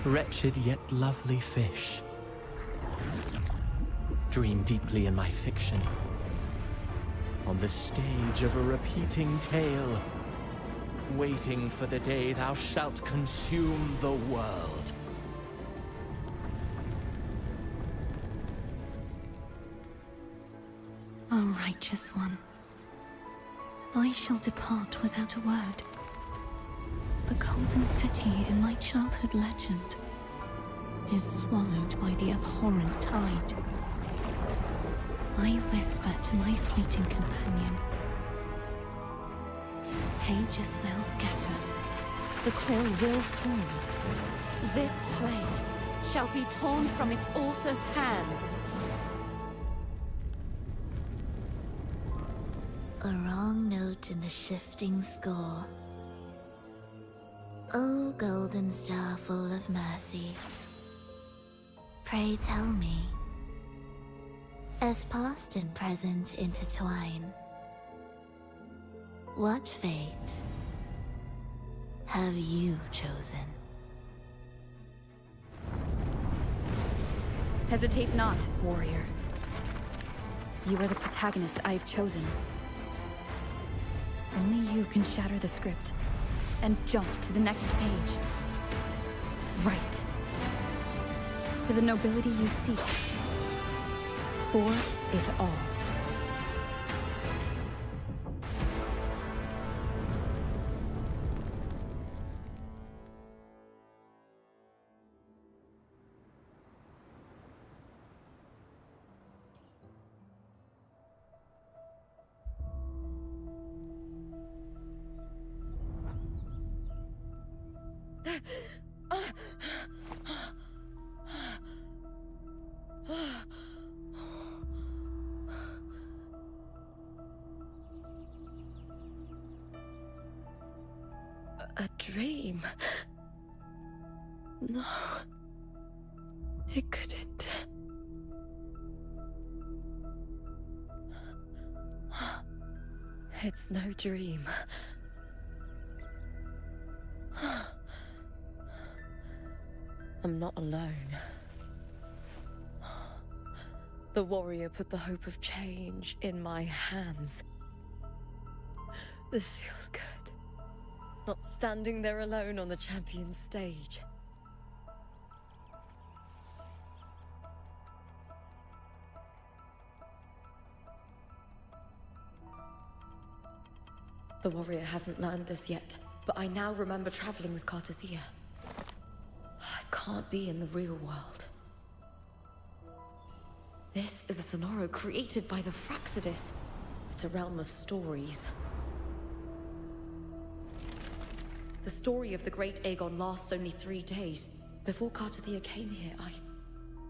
Wretched yet lovely fish. Dream deeply in my fiction. On the stage of a repeating tale, waiting for the day thou shalt consume the world. O righteous one, I shall depart without a word. The golden city in my childhood legend is swallowed by the abhorrent tide. I whisper to my fleeting companion. Pages will scatter. The quill will fall. This play shall be torn from its author's hands. A wrong note in the shifting score. O golden star full of mercy, pray tell me, as past and present intertwine, what fate have you chosen? Hesitate not, warrior. You are the protagonist I have chosen. Only you can shatter the script and jump to the next page. Right. For the nobility you seek. For it all. A dream? No. It couldn't. It's no dream. I'm not alone. The warrior put the hope of change in my hands. This feels good. Not standing there alone on the champion's stage. The warrior hasn't learned this yet, but I now remember traveling with Cardathia. I can't be in the real world. This is a Sonoro created by the Fraxidus. It's a realm of stories. The story of the Great Aegon lasts only 3 days. Before Cartathea came here, I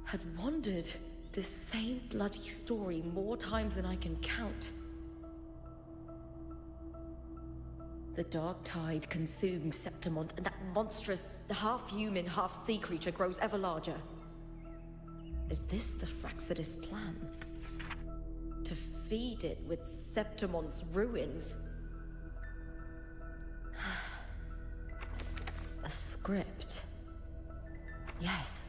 had wandered this same bloody story more times than I can count. The dark tide consumed Septimont, and that monstrous, half-human, half-sea creature grows ever larger. Is this the Fraxidus plan? To feed it with Septimont's ruins? A script. Yes,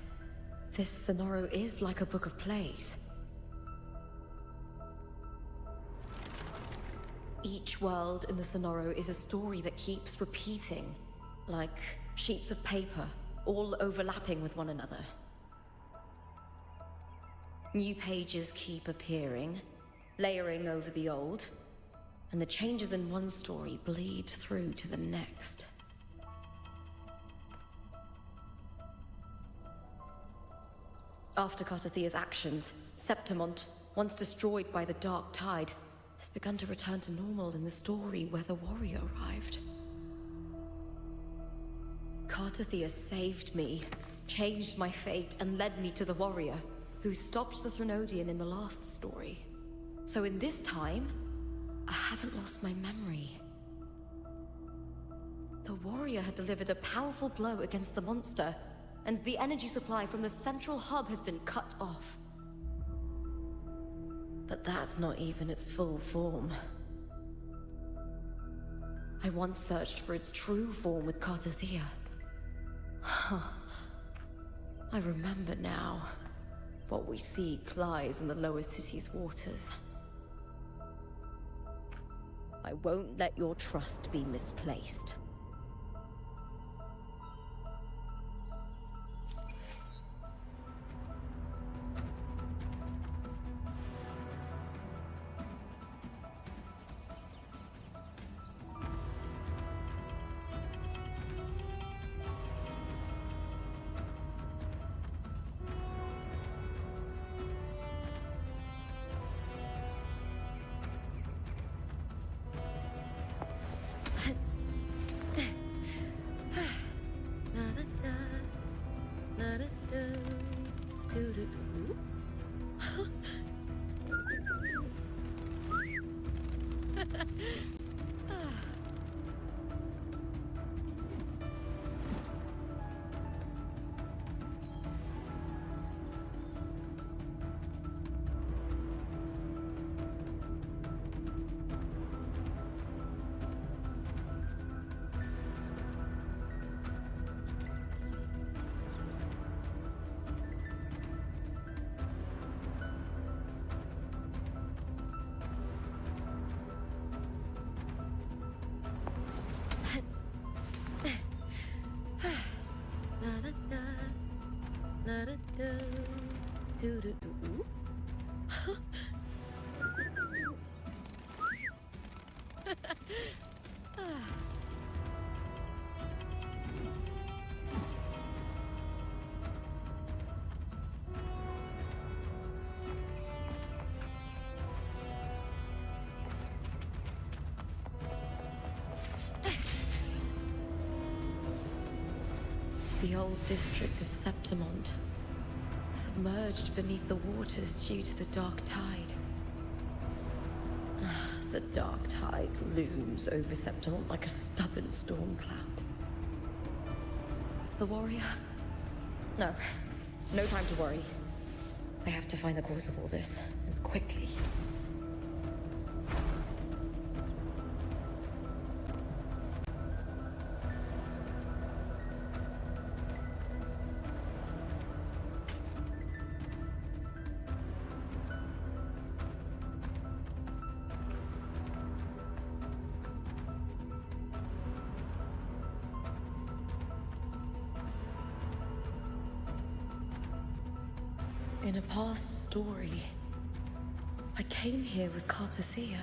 this Sonoro is like a book of plays. Each world in the Sonoro is a story that keeps repeating, like sheets of paper, all overlapping with one another. New pages keep appearing, layering over the old, and the changes in one story bleed through to the next. After Cartathea's actions, Septimont, once destroyed by the dark tide, has begun to return to normal in the story where the warrior arrived. Cartathea saved me, changed my fate, and led me to the warrior, who stopped the Threnodian in the last story. So in this time, I haven't lost my memory. The warrior had delivered a powerful blow against the monster, and the energy supply from the central hub has been cut off. But that's not even its full form. I once searched for its true form with Cartathea. I remember now. What we seek lies in the lower city's waters. I won't let your trust be misplaced. The old district of Septimont, submerged beneath the waters due to the dark tide. The dark tide looms over Septimont like a stubborn storm cloud. Is the warrior? No. No time to worry. I have to find the cause of all this, and quickly. In a past story, I came here with Cartathea.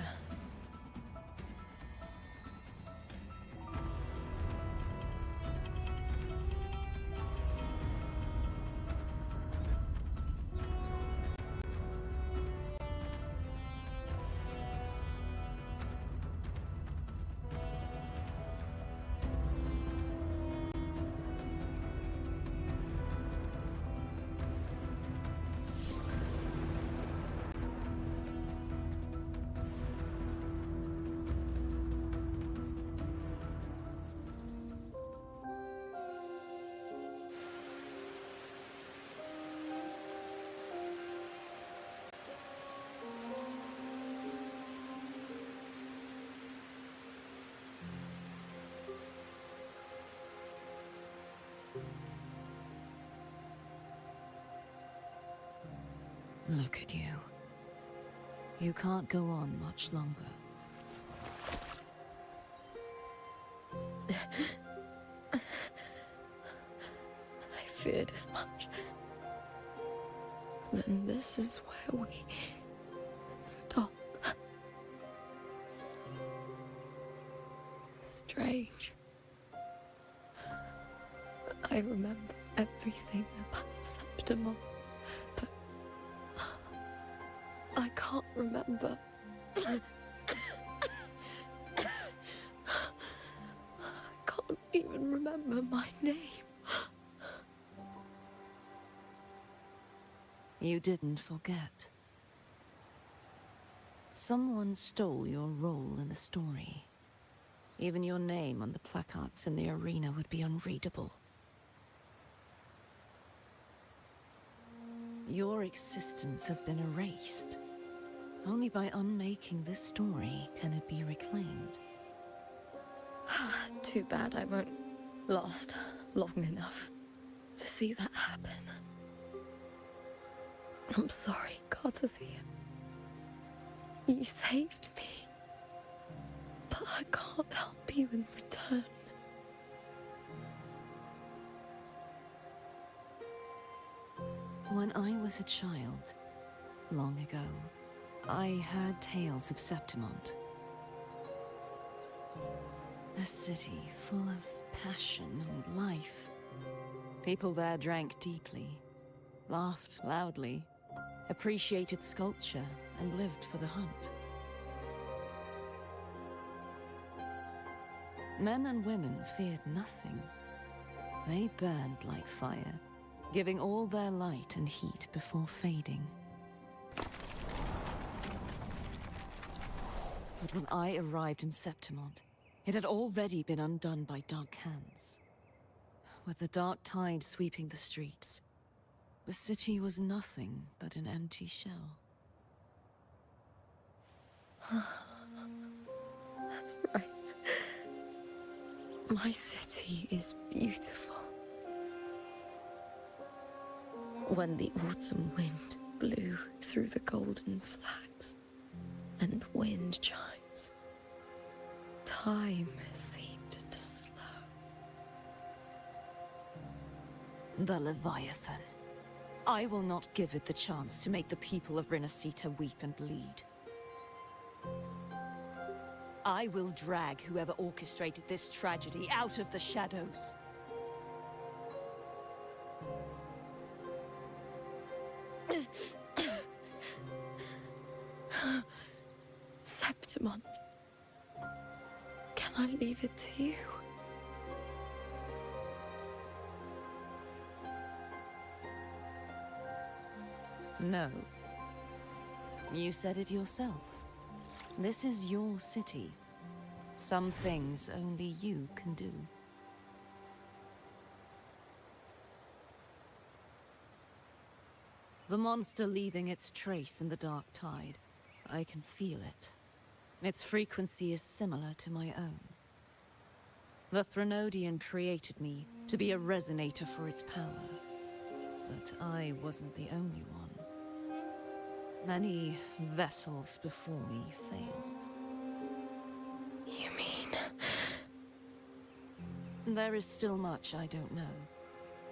Look at you. You can't go on much longer. I feared as much. Then this is where we stop. Strange. I remember everything about Septimon, but I can't remember. I can't even remember my name. You didn't forget. Someone stole your role in the story. Even your name on the placards in the arena would be unreadable. Your existence has been erased. Only by unmaking this story can it be reclaimed. Too bad I won't last long enough to see that happen. I'm sorry, Cartazia. You saved me. But I can't help you in return. When I was a child, long ago, I heard tales of Septimont. A city full of passion and life. People there drank deeply, laughed loudly, appreciated sculpture, and lived for the hunt. Men and women feared nothing. They burned like fire, giving all their light and heat before fading. But when I arrived in Septimont, it had already been undone by dark hands. With the dark tide sweeping the streets, the city was nothing but an empty shell. That's right. My city is beautiful. When the autumn wind blew through the golden flags and wind chimes, time seemed to slow. The Leviathan. I will not give it the chance to make the people of Renacita weep and bleed. I will drag whoever orchestrated this tragedy out of the shadows. Septimont, can I leave it to you? No. You said it yourself. This is your city. Some things only you can do. The monster leaving its trace in the dark tide. I can feel it. Its frequency is similar to my own. The Threnodian created me to be a resonator for its power. But I wasn't the only one. Many vessels before me failed. You mean? There is still much I don't know.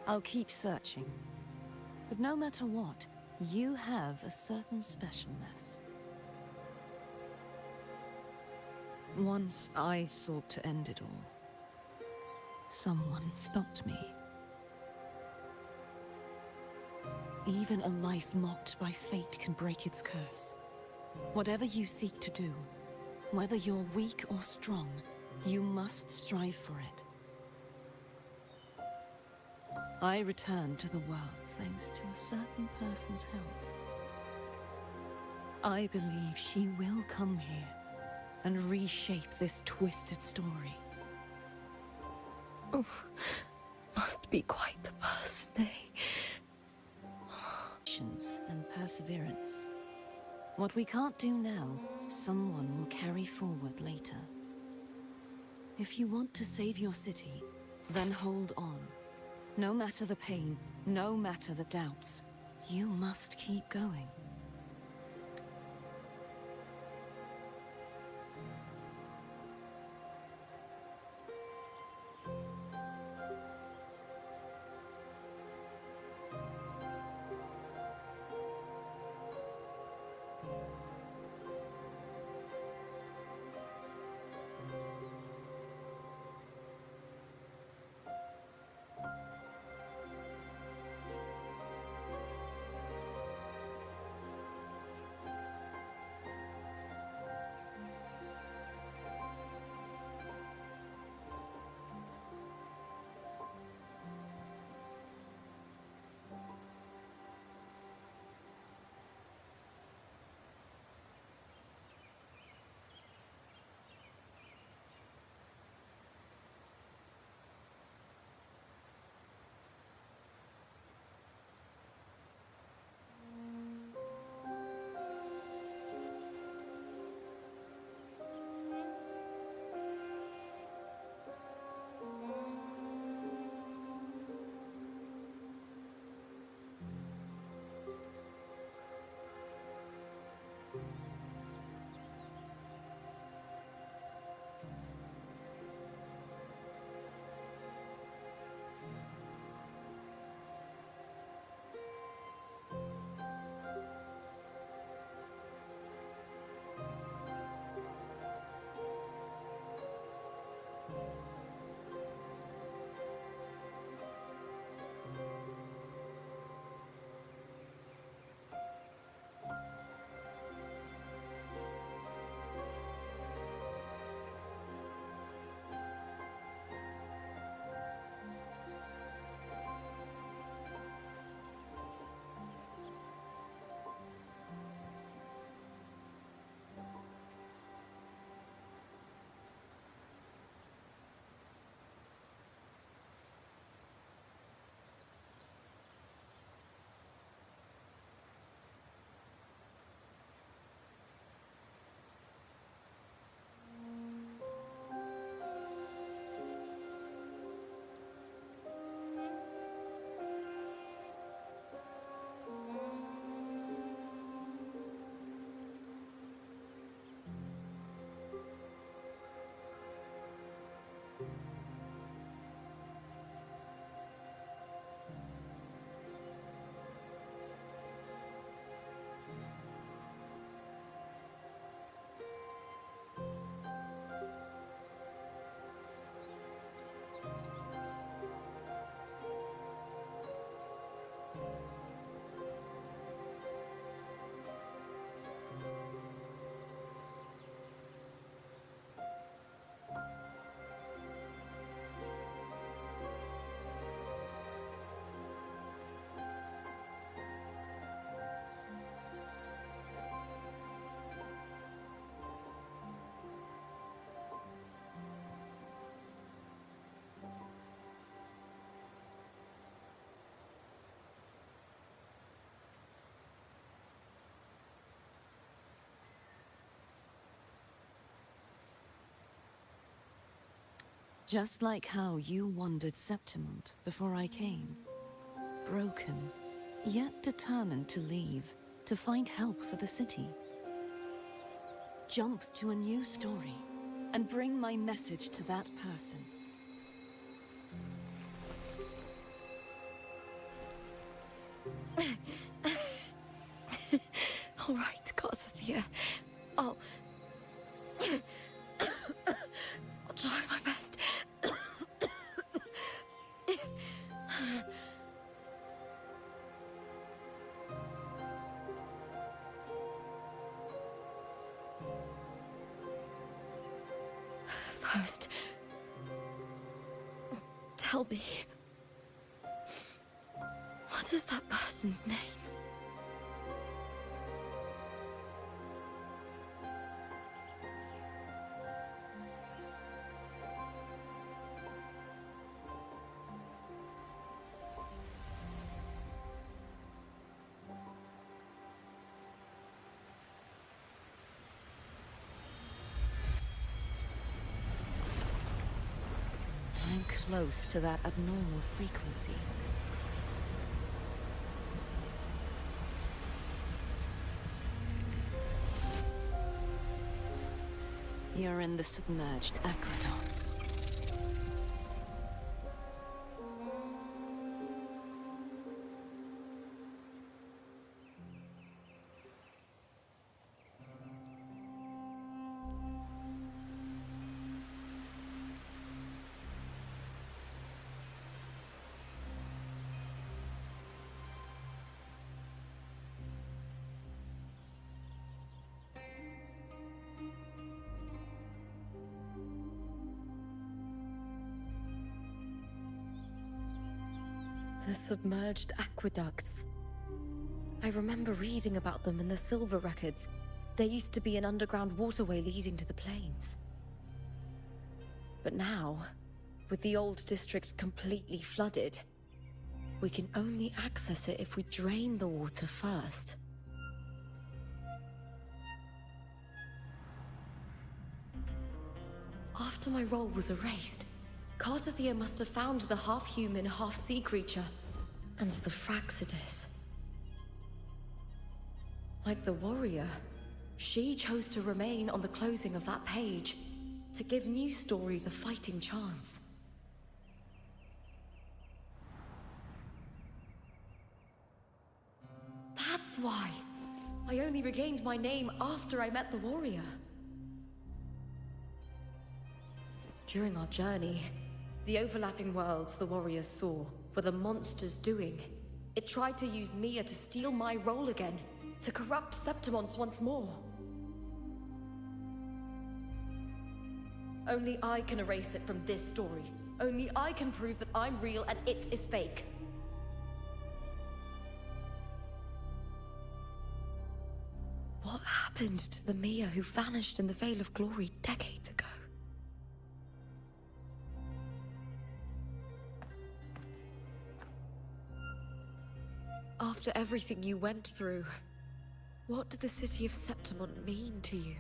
I'll keep searching. But no matter what, you have a certain specialness. Once I sought to end it all. Someone stopped me. Even a life mocked by fate can break its curse. Whatever you seek to do, whether you're weak or strong, you must strive for it. I returned to the world thanks to a certain person's help. I believe she will come here and reshape this twisted story. Oh, must be quite the person, eh? Patience and perseverance. What we can't do now, someone will carry forward later. If you want to save your city, then hold on. No matter the pain, no matter the doubts, you must keep going. Just like how you wandered Septimont before I came. Broken, yet determined to leave, to find help for the city. Jump to a new story, and bring my message to that person. All right, Garcia. I'll try my best. First, tell me, what is that person's name? I'm close to that abnormal frequency. You're in the submerged aqueducts. The submerged aqueducts. I remember reading about them in the Silver records. There used to be an underground waterway leading to the plains. But now, with the old district completely flooded, we can only access it if we drain the water first. After my role was erased, Cartathea must have found the half-human, half-sea creature, and the Fraxidus. Like the warrior, she chose to remain on the closing of that page, to give new stories a fighting chance. That's why I only regained my name after I met the warrior. During our journey, the overlapping worlds the warriors saw were the monsters doing. It tried to use Mia to steal my role again, to corrupt Septimont once more. Only I can erase it from this story. Only I can prove that I'm real and it is fake. What happened to the Mia who vanished in the Veil of Glory decades ago? After everything you went through, what did the city of Septimont mean to you?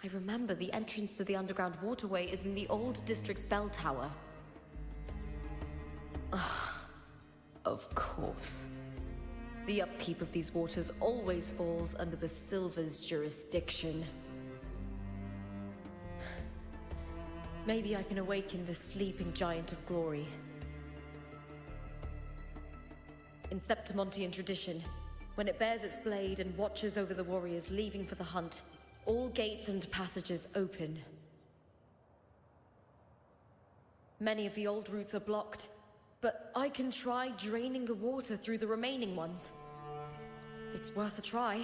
I remember the entrance to the underground waterway is in the old district's bell tower. Ah, of course. The upkeep of these waters always falls under the Silver's jurisdiction. Maybe I can awaken the sleeping giant of glory. In Septimontian tradition, when it bears its blade and watches over the warriors leaving for the hunt, all gates and passages open. Many of the old routes are blocked, but I can try draining the water through the remaining ones. It's worth a try.